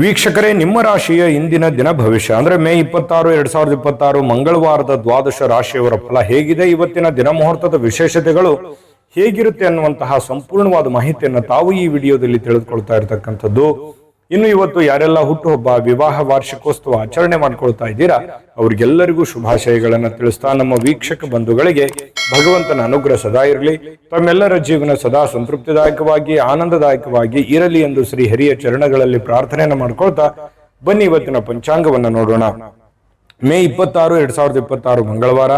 ವೀಕ್ಷಕರೇ, ನಿಮ್ಮ ರಾಶಿಯ ಇಂದಿನ ದಿನ ಭವಿಷ್ಯ ಅಂದ್ರೆ ಮೇ 26, 2026 ಮಂಗಳವಾರದ ದ್ವಾದಶ ರಾಶಿಯವರ ಫಲ ಹೇಗಿದೆ, ಇವತ್ತಿನ ದಿನ ಮುಹೂರ್ತದ ವಿಶೇಷತೆಗಳು ಹೇಗಿರುತ್ತೆ ಅನ್ನುವಂತಹ ಸಂಪೂರ್ಣವಾದ ಮಾಹಿತಿಯನ್ನು ತಾವು ಈ ವಿಡಿಯೋದಲ್ಲಿ ತಿಳಿದುಕೊಳ್ತಾ ಇರತಕ್ಕಂಥದ್ದು. ಇನ್ನು ಇವತ್ತು ಯಾರೆಲ್ಲ ಹುಟ್ಟುಹಬ್ಬ, ವಿವಾಹ ವಾರ್ಷಿಕೋತ್ಸವ ಆಚರಣೆ ಮಾಡ್ಕೊಳ್ತಾ ಇದ್ದೀರಾ ಅವ್ರಿಗೆಲ್ಲರಿಗೂ ಶುಭಾಶಯಗಳನ್ನ ತಿಳಿಸ್ತಾ ನಮ್ಮ ವೀಕ್ಷಕ ಬಂಧುಗಳಿಗೆ ಭಗವಂತನ ಅನುಗ್ರಹ ಸದಾ ಇರಲಿ, ತಮ್ಮೆಲ್ಲರ ಜೀವನ ಸದಾ ಸಂತೃಪ್ತಿದಾಯಕವಾಗಿ ಆನಂದದಾಯಕವಾಗಿ ಇರಲಿ ಎಂದು ಶ್ರೀ ಹರಿಯ ಚರಣಗಳಲ್ಲಿ ಪ್ರಾರ್ಥನೆಯನ್ನ ಮಾಡ್ಕೊಳ್ತಾ ಬನ್ನಿ ಇವತ್ತಿನ ಪಂಚಾಂಗವನ್ನ ನೋಡೋಣ. ಮೇ 26, 2026 ಮಂಗಳವಾರ,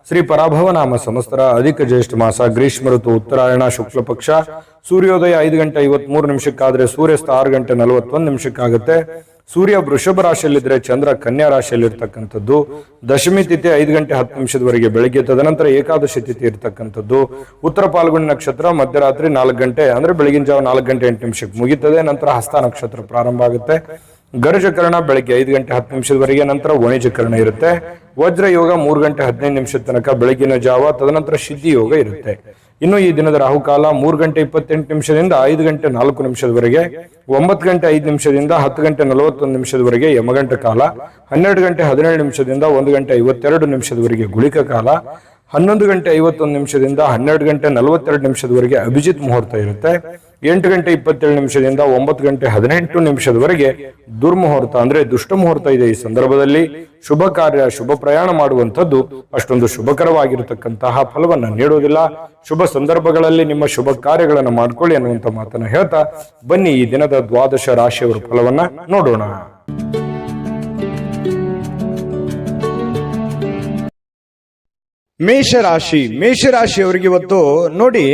ಶ್ರೀ ಪರಾಭವ ನಾಮ ಸಂವತ್ಸರ, ಅಧಿಕ ಜ್ಯೇಷ್ಠ ಮಾಸ, ಗ್ರೀಷ್ಮ ಋತು, ಉತ್ತರಾಯಣ, ಶುಕ್ಲ ಪಕ್ಷ, ಸೂರ್ಯೋದಯ 5:53 ಸೂರ್ಯಾಸ್ತ 6:41 ಸೂರ್ಯ ವೃಷಭ ರಾಶಿಯಲ್ಲಿದ್ರೆ ಚಂದ್ರ ಕನ್ಯಾ ರಾಶಿಯಲ್ಲಿ ಇರ್ತಕ್ಕಂಥದ್ದು. ದಶಮಿ ತಿಥಿ 5:10 ಬೆಳಿಗ್ಗೆ, ತದನಂತರ ಏಕಾದಶಿ ತಿಥಿ ಇರ್ತಕ್ಕಂಥದ್ದು. ಉತ್ತರ ಪಾಲ್ಗುಣಿ ನಕ್ಷತ್ರ ಮಧ್ಯರಾತ್ರಿ 4 ಗಂಟೆ ಅಂದ್ರೆ ಬೆಳಗಿನ ಜಾವ 4:08 ಮುಗಿತದೆ. ನಂತರ ಹಸ್ತ ನಕ್ಷತ್ರ ಪ್ರಾರಂಭ ಆಗುತ್ತೆ. ಗರಜಕರಣ ಬೆಳಗ್ಗೆ 5:10 ನಂತರ ವಣಿಜಕರಣ ಇರುತ್ತೆ. ವಜ್ರ ಯೋಗ 3:15 ತನಕ ಬೆಳಗಿನ ಜಾವ, ತದನಂತರ ಸಿದ್ಧಿ ಯೋಗ ಇರುತ್ತೆ. ಇನ್ನು ಈ ದಿನದ ರಾಹುಕಾಲ 3:28 5:04 9:05 10:41 ಯಮಗಂಟ ಕಾಲ, 12:17 1:52 ಗುಳಿಕ ಕಾಲ, 11:51 12:42 ಅಭಿಜಿತ್ ಮುಹೂರ್ತ ಇರುತ್ತೆ. 8:27 9:18 ದುರ್ಮುಹೂರ್ತ ಅಂದ್ರೆ ದುಷ್ಟ ಮುಹೂರ್ತ ಇದೆ. ಈ ಸಂದರ್ಭದಲ್ಲಿ ಶುಭ ಕಾರ್ಯ, ಶುಭ ಪ್ರಯಾಣ ಮಾಡುವಂಥದ್ದು ಅಷ್ಟೊಂದು ಶುಭಕರವಾಗಿರತಕ್ಕಂತಹ ಫಲವನ್ನ ನೀಡುವುದಿಲ್ಲ. ಶುಭ ಸಂದರ್ಭಗಳಲ್ಲಿ ನಿಮ್ಮ ಶುಭ ಕಾರ್ಯಗಳನ್ನು ಮಾಡ್ಕೊಳ್ಳಿ ಅನ್ನುವಂಥ ಮಾತನ್ನ ಹೇಳ್ತಾ ಬನ್ನಿ ಈ ದಿನದ ದ್ವಾದಶ ರಾಶಿಯವರ ಫಲವನ್ನ ನೋಡೋಣ. ಮೇಷರಾಶಿಯವರಿಗೆ ಇವತ್ತು ನೋಡಿ,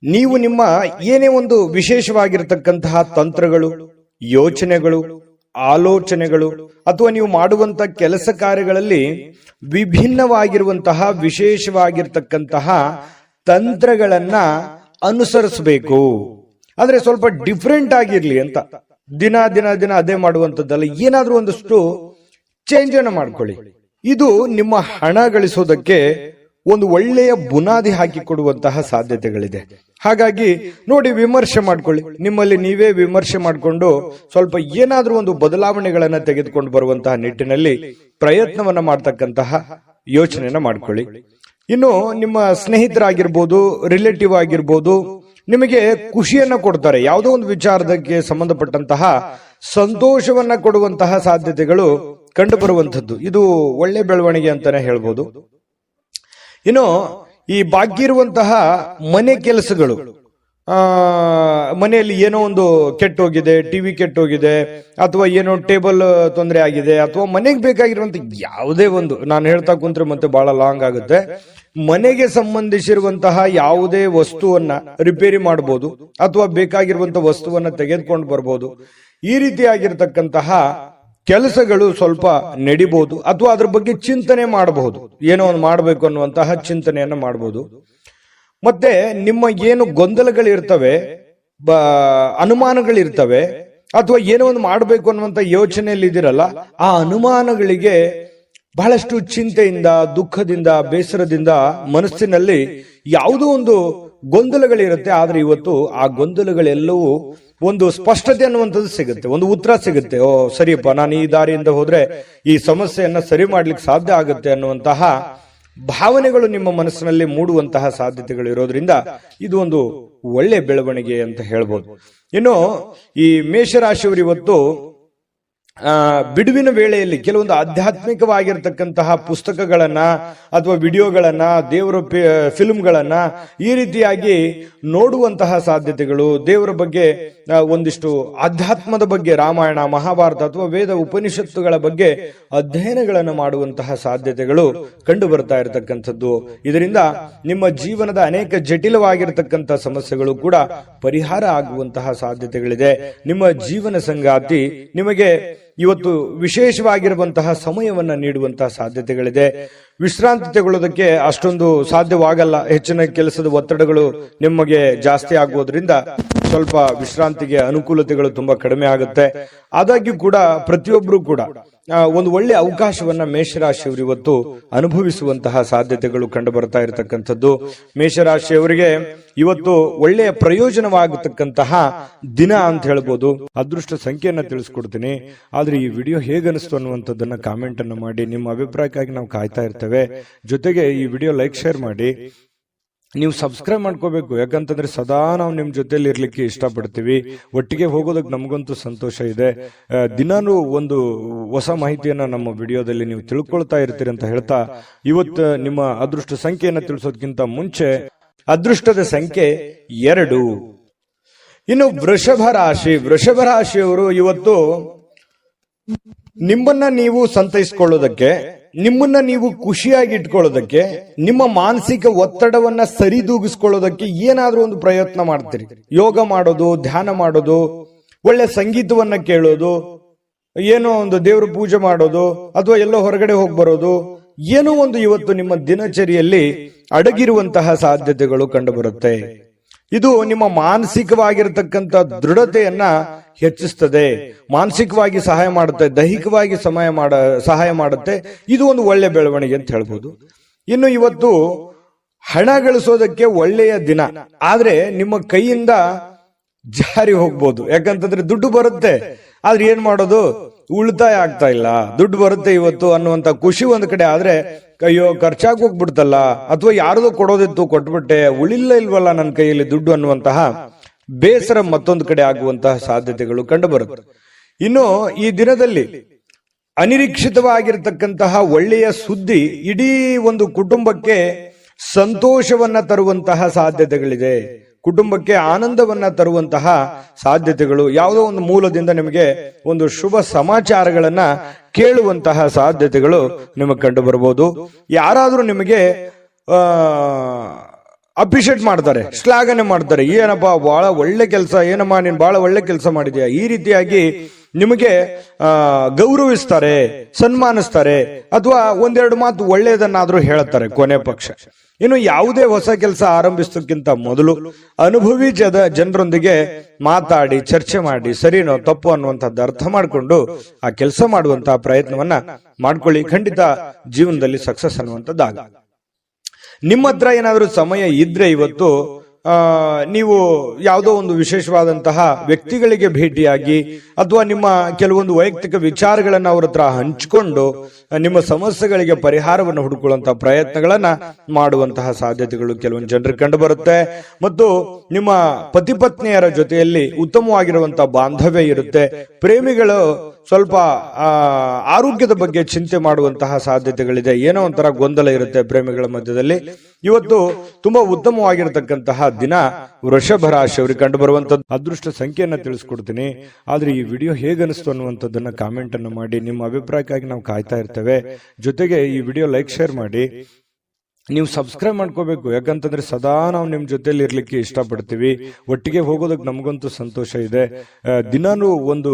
ನೀವು ನಿಮ್ಮ ಏನೇ ಒಂದು ವಿಶೇಷವಾಗಿರತಕ್ಕಂತಹ ತಂತ್ರಗಳು, ಯೋಚನೆಗಳು, ಆಲೋಚನೆಗಳು ಅಥವಾ ನೀವು ಮಾಡುವಂತಹ ಕೆಲಸ ಕಾರ್ಯಗಳಲ್ಲಿ ವಿಭಿನ್ನವಾಗಿರುವಂತಹ ವಿಶೇಷವಾಗಿರ್ತಕ್ಕಂತಹ ತಂತ್ರಗಳನ್ನ ಅನುಸರಿಸಬೇಕು. ಆದ್ರೆ ಸ್ವಲ್ಪ ಡಿಫ್ರೆಂಟ್ ಆಗಿರ್ಲಿ ಅಂತ ದಿನ ದಿನ ದಿನ ಅದೇ ಮಾಡುವಂತದ್ದಲ್ಲ, ಏನಾದ್ರೂ ಒಂದಷ್ಟು ಚೇಂಜ್ ಅನ್ನು ಮಾಡ್ಕೊಳ್ಳಿ. ಇದು ನಿಮ್ಮ ಹಣ ಗಳಿಸೋದಕ್ಕೆ ಒಂದು ಒಳ್ಳೆಯ ಬುನಾದಿ ಹಾಕಿಕೊಡುವಂತಹ ಸಾಧ್ಯತೆಗಳಿದೆ. ಹಾಗಾಗಿ ನೋಡಿ, ವಿಮರ್ಶೆ ಮಾಡ್ಕೊಳ್ಳಿ, ನಿಮ್ಮಲ್ಲಿ ನೀವೇ ವಿಮರ್ಶೆ ಮಾಡಿಕೊಂಡು ಸ್ವಲ್ಪ ಏನಾದ್ರೂ ಒಂದು ಬದಲಾವಣೆಗಳನ್ನ ತೆಗೆದುಕೊಂಡು ಬರುವಂತಹ ನಿಟ್ಟಿನಲ್ಲಿ ಪ್ರಯತ್ನವನ್ನ ಮಾಡ್ತಕ್ಕಂತಹ ಯೋಚನೆಯನ್ನ ಮಾಡ್ಕೊಳ್ಳಿ. ಇನ್ನು ನಿಮ್ಮ ಸ್ನೇಹಿತರಾಗಿರ್ಬೋದು, ರಿಲೇಟಿವ್ ಆಗಿರ್ಬೋದು, ನಿಮಗೆ ಖುಷಿಯನ್ನ ಕೊಡ್ತಾರೆ. ಯಾವುದೋ ಒಂದು ವಿಚಾರಕ್ಕೆ ಸಂಬಂಧಪಟ್ಟಂತಹ ಸಂತೋಷವನ್ನ ಕೊಡುವಂತಹ ಸಾಧ್ಯತೆಗಳು ಕಂಡು ಬರುವಂತದ್ದು. ಇದು ಒಳ್ಳೆ ಬೆಳವಣಿಗೆ ಅಂತಾನೆ ಹೇಳ್ಬೋದು. ಇನ್ನು ಈ ಬಾಕಿ ಇರುವಂತಹ ಮನೆ ಕೆಲಸಗಳು, ಮನೆಯಲ್ಲಿ ಏನೋ ಒಂದು ಕೆಟ್ಟೋಗಿದೆ, ಟಿವಿ ಕೆಟ್ಟೋಗಿದೆ, ಅಥವಾ ಏನೋ ಟೇಬಲ್ ತೊಂದರೆ ಆಗಿದೆ, ಅಥವಾ ಮನೆಗೆ ಬೇಕಾಗಿರುವಂತ ಯಾವುದೇ ಒಂದು, ನಾನು ಹೇಳ್ತಾ ಕುಂತ್ರೆ ಮತ್ತೆ ಬಹಳ ಲಾಂಗ್ ಆಗುತ್ತೆ, ಮನೆಗೆ ಸಂಬಂಧಿಸಿರುವಂತಹ ಯಾವುದೇ ವಸ್ತುವನ್ನ ರಿಪೇರಿ ಮಾಡಬಹುದು ಅಥವಾ ಬೇಕಾಗಿರುವಂತಹ ವಸ್ತುವನ್ನ ತೆಗೆದುಕೊಂಡು ಬರ್ಬೋದು. ಈ ರೀತಿಯಾಗಿರ್ತಕ್ಕಂತಹ ಕೆಲಸಗಳು ಸ್ವಲ್ಪ ನಡಿಬಹುದು ಅಥವಾ ಅದ್ರ ಬಗ್ಗೆ ಚಿಂತನೆ ಮಾಡಬಹುದು. ಏನೋ ಒಂದು ಮಾಡಬೇಕು ಅನ್ನುವಂತಹ ಚಿಂತನೆಯನ್ನ ಮಾಡಬಹುದು. ಮತ್ತೆ ನಿಮ್ಮ ಏನು ಗೊಂದಲಗಳಿರ್ತವೆ, ಅನುಮಾನಗಳಿರ್ತವೆ, ಅಥವಾ ಏನೋ ಒಂದು ಮಾಡಬೇಕು ಅನ್ನುವಂತ ಯೋಚನೆಯಲ್ಲಿ ಇದಿರಲ್ಲ, ಆ ಅನುಮಾನಗಳಿಗೆ ಬಹಳಷ್ಟು ಚಿಂತೆಯಿಂದ, ದುಃಖದಿಂದ, ಬೇಸರದಿಂದ ಮನಸ್ಸಿನಲ್ಲಿ ಯಾವುದೋ ಒಂದು ಗೊಂದಲಗಳಿರುತ್ತೆ. ಆದ್ರೆ ಇವತ್ತು ಆ ಗೊಂದಲಗಳೆಲ್ಲವೂ ಒಂದು ಸ್ಪಷ್ಟತೆ ಅನ್ನುವಂಥದ್ದು ಸಿಗುತ್ತೆ, ಒಂದು ಉತ್ತರ ಸಿಗುತ್ತೆ. ಓ ಸರಿಯಪ್ಪ, ನಾನು ಈ ದಾರಿಯಿಂದ ಹೋದ್ರೆ ಈ ಸಮಸ್ಯೆಯನ್ನ ಸರಿ ಮಾಡ್ಲಿಕ್ಕೆ ಸಾಧ್ಯ ಆಗುತ್ತೆ ಅನ್ನುವಂತಹ ಭಾವನೆಗಳು ನಿಮ್ಮ ಮನಸ್ಸಿನಲ್ಲಿ ಮೂಡುವಂತಹ ಸಾಧ್ಯತೆಗಳು ಇರೋದ್ರಿಂದ ಇದು ಒಂದು ಒಳ್ಳೆ ಬೆಳವಣಿಗೆ ಅಂತ ಹೇಳ್ಬೋದು. ಇನ್ನು ಈ ಮೇಷರಾಶಿಯವರು ಇವತ್ತು ಬಿಡುವಿನ ವೇಳೆಯಲ್ಲಿ ಕೆಲವೊಂದು ಆಧ್ಯಾತ್ಮಿಕವಾಗಿರ್ತಕ್ಕಂತಹ ಪುಸ್ತಕಗಳನ್ನ ಅಥವಾ ವಿಡಿಯೋಗಳನ್ನ, ದೇವರ ಫಿಲ್ಮ್ಗಳನ್ನ ಈ ರೀತಿಯಾಗಿ ನೋಡುವಂತಹ ಸಾಧ್ಯತೆಗಳು, ದೇವರ ಬಗ್ಗೆ ಒಂದಿಷ್ಟು ಆಧ್ಯಾತ್ಮದ ಬಗ್ಗೆ, ರಾಮಾಯಣ, ಮಹಾಭಾರತ ಅಥವಾ ವೇದ ಉಪನಿಷತ್ತುಗಳ ಬಗ್ಗೆ ಅಧ್ಯಯನಗಳನ್ನು ಮಾಡುವಂತಹ ಸಾಧ್ಯತೆಗಳು ಕಂಡು ಬರ್ತಾ ಇರತಕ್ಕಂಥದ್ದು. ಇದರಿಂದ ನಿಮ್ಮ ಜೀವನದ ಅನೇಕ ಜಟಿಲವಾಗಿರತಕ್ಕಂತಹ ಸಮಸ್ಯೆಗಳು ಕೂಡ ಪರಿಹಾರ ಆಗುವಂತಹ ಸಾಧ್ಯತೆಗಳಿದೆ. ನಿಮ್ಮ ಜೀವನ ಸಂಗಾತಿ ನಿಮಗೆ ಇವತ್ತು ವಿಶೇಷವಾಗಿರುವಂತಹ ಸಮಯವನ್ನ ನೀಡುವಂತಹ ಸಾಧ್ಯತೆಗಳಿದೆ. ವಿಶ್ರಾಂತಿ ತಗೊಳ್ಳೋದಕ್ಕೆ ಅಷ್ಟೊಂದು ಸಾಧ್ಯವಾಗಲ್ಲ, ಹೆಚ್ಚಿನ ಕೆಲಸದ ಒತ್ತಡಗಳು ನಿಮಗೆ ಜಾಸ್ತಿ ಆಗುವುದರಿಂದ ಸ್ವಲ್ಪ ವಿಶ್ರಾಂತಿಗೆ ಅನುಕೂಲತೆಗಳು ತುಂಬಾ ಕಡಿಮೆ ಆಗುತ್ತೆ. ಆದಾಗ್ಯೂ ಕೂಡ ಪ್ರತಿಯೊಬ್ಬರು ಕೂಡ ಒಂದು ಒಳ್ಳೆಯ ಅವಕಾಶವನ್ನ ಮೇಷರಾಶಿಯವರು ಇವತ್ತು ಅನುಭವಿಸುವಂತಹ ಸಾಧ್ಯತೆಗಳು ಕಂಡು ಬರ್ತಾ ಇರತಕ್ಕಂಥದ್ದು. ಮೇಷರಾಶಿಯವರಿಗೆ ಇವತ್ತು ಒಳ್ಳೆಯ ಪ್ರಯೋಜನವಾಗತಕ್ಕಂತಹ ದಿನ ಅಂತ ಹೇಳ್ಬೋದು. ಅದೃಷ್ಟ ಸಂಖ್ಯೆಯನ್ನ ತಿಳಿಸ್ಕೊಡ್ತೀನಿ, ಆದ್ರೆ ಈ ವಿಡಿಯೋ ಹೇಗನಿಸ್ತು ಅನ್ನುವಂಥದ್ದನ್ನ ಕಾಮೆಂಟ್ ಅನ್ನು ಮಾಡಿ. ನಿಮ್ಮ ಅಭಿಪ್ರಾಯಕ್ಕಾಗಿ ನಾವು ಕಾಯ್ತಾ ಇರ್ತೇವೆ. ಜೊತೆಗೆ ಈ ವಿಡಿಯೋ ಲೈಕ್ ಶೇರ್ ಮಾಡಿ. ನೀವು ಸಬ್ಸ್ಕ್ರೈಬ್ ಮಾಡ್ಕೋಬೇಕು, ಯಾಕಂತಂದ್ರೆ ಸದಾ ನಾವು ನಿಮ್ ಜೊತೆಲಿ ಇರ್ಲಿಕ್ಕೆ ಇಷ್ಟಪಡ್ತೀವಿ. ಒಟ್ಟಿಗೆ ಹೋಗೋದಕ್ಕೆ ನಮಗಂತೂ ಸಂತೋಷ ಇದೆ. ದಿನಾನು ಒಂದು ಹೊಸ ಮಾಹಿತಿಯನ್ನ ನಮ್ಮ ವಿಡಿಯೋದಲ್ಲಿ ನೀವು ತಿಳ್ಕೊಳ್ತಾ ಇರ್ತೀರಿ ಅಂತ ಹೇಳ್ತಾ, ಇವತ್ತು ನಿಮ್ಮ ಅದೃಷ್ಟ ಸಂಖ್ಯೆಯನ್ನ ತಿಳಿಸೋದಕ್ಕಿಂತ ಮುಂಚೆ ಅದೃಷ್ಟದ ಸಂಖ್ಯೆ 2. ಇನ್ನು ವೃಷಭ ರಾಶಿಯವರು ಇವತ್ತು ನಿಮ್ಮನ್ನ ನೀವು ಸಂತೈಸ್ಕೊಳ್ಳೋದಕ್ಕೆ, ನಿಮ್ಮನ್ನ ನೀವು ಖುಷಿಯಾಗಿ ಇಟ್ಕೊಳ್ಳೋದಕ್ಕೆ, ನಿಮ್ಮ ಮಾನಸಿಕ ಒತ್ತಡವನ್ನ ಸರಿದೂಗಿಸ್ಕೊಳ್ಳೋದಕ್ಕೆ ಏನಾದ್ರೂ ಒಂದು ಪ್ರಯತ್ನ ಮಾಡ್ತೀರಿ. ಯೋಗ ಮಾಡೋದು, ಧ್ಯಾನ ಮಾಡೋದು, ಒಳ್ಳೆ ಸಂಗೀತವನ್ನ ಕೇಳೋದು, ಏನೋ ಒಂದು ದೇವ್ರ ಪೂಜೆ ಮಾಡೋದು, ಅಥವಾ ಎಲ್ಲೋ ಹೊರಗಡೆ ಹೋಗಿ ಬರೋದು, ಏನೋ ಒಂದು ಇವತ್ತು ನಿಮ್ಮ ದಿನಚರಿಯಲ್ಲಿ ಅಡಗಿರುವಂತಹ ಸಾಧ್ಯತೆಗಳು ಕಂಡು ಬರುತ್ತೆ. ಇದು ನಿಮ್ಮ ಮಾನಸಿಕವಾಗಿರತಕ್ಕಂಥ ದೃಢತೆಯನ್ನ ಹೆಚ್ಚಿಸ್ತದೆ, ಮಾನಸಿಕವಾಗಿ ಸಹಾಯ ಮಾಡುತ್ತೆ, ದೈಹಿಕವಾಗಿ ಸಹಾಯ ಮಾಡುತ್ತೆ. ಇದು ಒಂದು ಒಳ್ಳೆ ಬೆಳವಣಿಗೆ ಅಂತ ಹೇಳ್ಬೋದು. ಇನ್ನು ಇವತ್ತು ಹಣ ಗಳಿಸೋದಕ್ಕೆ ಒಳ್ಳೆಯ ದಿನ, ಆದ್ರೆ ನಿಮ್ಮ ಕೈಯಿಂದ ಜಾರಿ ಹೋಗ್ಬೋದು. ಯಾಕಂತಂದ್ರೆ ದುಡ್ಡು ಬರುತ್ತೆ, ಆದ್ರೆ ಏನ್ ಮಾಡೋದು, ಉಳಿತಾಯ ಆಗ್ತಾ ಇಲ್ಲ. ದುಡ್ಡು ಬರುತ್ತೆ ಇವತ್ತು ಅನ್ನುವಂತ ಖುಷಿ ಒಂದ್ ಕಡೆ, ಆದ್ರೆ ಅಯ್ಯೋ ಖರ್ಚಾಗಿ ಹೋಗ್ಬಿಡ್ತಲ್ಲ, ಅಥವಾ ಯಾರದೋ ಕೊಡೋದಿತ್ತು ಕೊಟ್ಬಿಟ್ಟೆ, ಇಲ್ವಲ್ಲ ನನ್ನ ಕೈಯಲ್ಲಿ ದುಡ್ಡು ಅನ್ನುವಂತಹ ಬೇಸರ ಮತ್ತೊಂದು ಕಡೆ ಆಗುವಂತಹ ಸಾಧ್ಯತೆಗಳು ಕಂಡು ಬರುತ್ತೆ. ಇನ್ನು ಈ ದಿನದಲ್ಲಿ ಅನಿರೀಕ್ಷಿತವಾಗಿರತಕ್ಕಂತಹ ಒಳ್ಳೆಯ ಸುದ್ದಿ ಇಡೀ ಒಂದು ಕುಟುಂಬಕ್ಕೆ ಸಂತೋಷವನ್ನ ತರುವಂತಹ ಸಾಧ್ಯತೆಗಳಿದೆ. ಕುಟುಂಬಕ್ಕೆ ಆನಂದವನ್ನ ತರುವಂತಹ ಸಾಧ್ಯತೆಗಳು, ಯಾವುದೋ ಒಂದು ಮೂಲದಿಂದ ನಿಮಗೆ ಒಂದು ಶುಭ ಸಮಾಚಾರಗಳನ್ನ ಕೇಳುವಂತಹ ಸಾಧ್ಯತೆಗಳು ನಿಮಗೆ ಕಂಡು ಬರಬಹುದು. ಯಾರಾದ್ರೂ ನಿಮಗೆ ಅಪ್ರಿಶಿಯೇಟ್ ಮಾಡ್ತಾರೆ, ಶ್ಲಾಘನೆ ಮಾಡ್ತಾರೆ, ಏನಪ್ಪಾ ಬಹಳ ಒಳ್ಳೆ ಕೆಲಸ, ಏನಮ್ಮ ನೀನ್ ಬಹಳ ಒಳ್ಳೆ ಕೆಲಸ ಮಾಡಿದ್ಯಾ, ಈ ರೀತಿಯಾಗಿ ನಿಮಗೆ ಗೌರವಿಸ್ತಾರೆ, ಸನ್ಮಾನಿಸ್ತಾರೆ, ಅಥವಾ ಒಂದೆರಡು ಮಾತು ಒಳ್ಳೆಯದನ್ನಾದ್ರೂ ಹೇಳ್ತಾರೆ ಕೊನೆ ಪಕ್ಷ. ಇನ್ನು ಯಾವುದೇ ಹೊಸ ಕೆಲಸ ಆರಂಭಿಸೋಕ್ಕಿಂತ ಮೊದಲು ಅನುಭವಿ ಜನರೊಂದಿಗೆ ಮಾತಾಡಿ, ಚರ್ಚೆ ಮಾಡಿ, ಸರಿನೋ ತಪ್ಪು ಅನ್ನುವಂಥದ್ದು ಅರ್ಥ ಮಾಡಿಕೊಂಡು ಆ ಕೆಲಸ ಮಾಡುವಂತಹ ಪ್ರಯತ್ನವನ್ನ ಮಾಡ್ಕೊಳ್ಳಿ. ಖಂಡಿತ ಜೀವನದಲ್ಲಿ ಸಕ್ಸಸ್ ಅನ್ನುವಂಥದ್ದಾಗ. ನಿಮ್ಮ ಹತ್ರ ಏನಾದ್ರೂ ಸಮಯ ಇದ್ರೆ ಇವತ್ತು ನೀವು ಯಾವುದೋ ಒಂದು ವಿಶೇಷವಾದಂತಹ ವ್ಯಕ್ತಿಗಳಿಗೆ ಭೇಟಿಯಾಗಿ, ಅಥವಾ ನಿಮ್ಮ ಕೆಲವೊಂದು ವೈಯಕ್ತಿಕ ವಿಚಾರಗಳನ್ನ ಅವ್ರ ಹತ್ರ ಹಂಚಿಕೊಂಡು ನಿಮ್ಮ ಸಮಸ್ಯೆಗಳಿಗೆ ಪರಿಹಾರವನ್ನು ಹುಡುಕುವಂತಹ ಪ್ರಯತ್ನಗಳನ್ನ ಮಾಡುವಂತಹ ಸಾಧ್ಯತೆಗಳು ಕೆಲವೊಂದು ಜನರಿಗೆ ಕಂಡು ಬರುತ್ತೆ. ಮತ್ತು ನಿಮ್ಮ ಪತಿ ಪತ್ನಿಯರ ಜೊತೆಯಲ್ಲಿ ಉತ್ತಮವಾಗಿರುವಂತಹ ಬಾಂಧವ್ಯ ಇರುತ್ತೆ. ಪ್ರೇಮಿಗಳು ಸ್ವಲ್ಪ ಆರೋಗ್ಯದ ಬಗ್ಗೆ ಚಿಂತೆ ಮಾಡುವಂತಹ ಸಾಧ್ಯತೆಗಳಿದೆ. ಏನೋ ಒಂಥರ ಗೊಂದಲ ಇರುತ್ತೆ ಪ್ರೇಮಿಗಳ ಮಧ್ಯದಲ್ಲಿ. ಇವತ್ತು ತುಂಬಾ ಉತ್ತಮವಾಗಿರತಕ್ಕಂತಹ ದಿನ ವೃಷಭ ರಾಶಿಯವರಿಗೆ ಕಂಡು ಬರುವಂತದ್ದು. ಅದೃಷ್ಟ ಸಂಖ್ಯೆಯನ್ನ ತಿಳಿಸ್ಕೊಡ್ತೀನಿ, ಆದ್ರೆ ಈ ವಿಡಿಯೋ ಹೇಗನಿಸ್ತು ಅನ್ನುವಂಥದ್ದನ್ನ ಕಾಮೆಂಟ್ ಅನ್ನು ಮಾಡಿ. ನಿಮ್ಮ ಅಭಿಪ್ರಾಯಕ್ಕಾಗಿ ನಾವು ಕಾಯ್ತಾ ಇರ್ತೇವೆ. ಜೊತೆಗೆ ಈ ವಿಡಿಯೋ ಲೈಕ್ ಶೇರ್ ಮಾಡಿ. ನೀವು ಸಬ್ಸ್ಕ್ರೈಬ್ ಮಾಡ್ಕೋಬೇಕು, ಯಾಕಂತಂದ್ರೆ ಸದಾ ನಾವು ನಿಮ್ ಜೊತೆಲಿ ಇರ್ಲಿಕ್ಕೆ ಇಷ್ಟಪಡ್ತೀವಿ. ಒಟ್ಟಿಗೆ ಹೋಗೋದಕ್ಕೆ ನಮಗಂತೂ ಸಂತೋಷ ಇದೆ. ದಿನಾನು ಒಂದು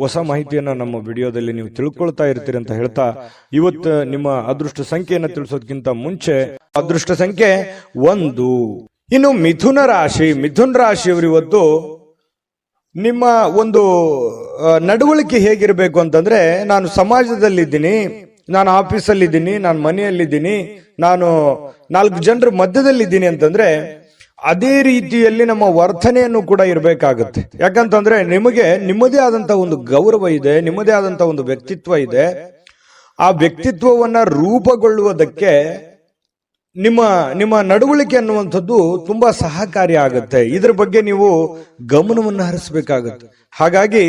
ಹೊಸ ಮಾಹಿತಿಯನ್ನ ನಮ್ಮ ವಿಡಿಯೋದಲ್ಲಿ ನೀವು ತಿಳ್ಕೊಳ್ತಾ ಇರ್ತೀರಿ ಅಂತ ಹೇಳ್ತಾ, ಇವತ್ತು ನಿಮ್ಮ ಅದೃಷ್ಟ ಸಂಖ್ಯೆಯನ್ನ ತಿಳಿಸೋದಕ್ಕಿಂತ ಮುಂಚೆ ಅದೃಷ್ಟ ಸಂಖ್ಯೆ 1. ಇನ್ನು ಮಿಥುನ ರಾಶಿಯವರು ಇವತ್ತು ನಿಮ್ಮ ಒಂದು ನಡವಳಿಕೆ ಹೇಗಿರಬೇಕು ಅಂತಂದ್ರೆ, ನಾನು ಸಮಾಜದಲ್ಲಿದ್ದೀನಿ, ನಾನು ಆಫೀಸಲ್ಲಿದ್ದೀನಿ, ನಾನು ಮನೆಯಲ್ಲಿದ್ದೀನಿ, ನಾನು 4 ಜನರ ಮಧ್ಯದಲ್ಲಿದ್ದೀನಿ ಅಂತಂದ್ರೆ ಅದೇ ರೀತಿಯಲ್ಲಿ ನಮ್ಮ ವರ್ತನೆಯನ್ನು ಕೂಡ ಇರಬೇಕಾಗುತ್ತೆ. ಯಾಕಂತಂದ್ರೆ ನಿಮಗೆ ನಿಮ್ಮದೇ ಆದಂತಹ ಒಂದು ಗೌರವ ಇದೆ, ನಿಮ್ಮದೇ ಆದಂತಹ ಒಂದು ವ್ಯಕ್ತಿತ್ವ ಇದೆ. ಆ ವ್ಯಕ್ತಿತ್ವವನ್ನ ರೂಪುಗೊಳ್ಳುವುದಕ್ಕೆ ನಿಮ್ಮ ನಡವಳಿಕೆ ಅನ್ನುವಂಥದ್ದು ತುಂಬಾ ಸಹಕಾರಿ ಆಗುತ್ತೆ. ಇದ್ರ ಬಗ್ಗೆ ನೀವು ಗಮನವನ್ನು ಹರಿಸಬೇಕಾಗುತ್ತೆ. ಹಾಗಾಗಿ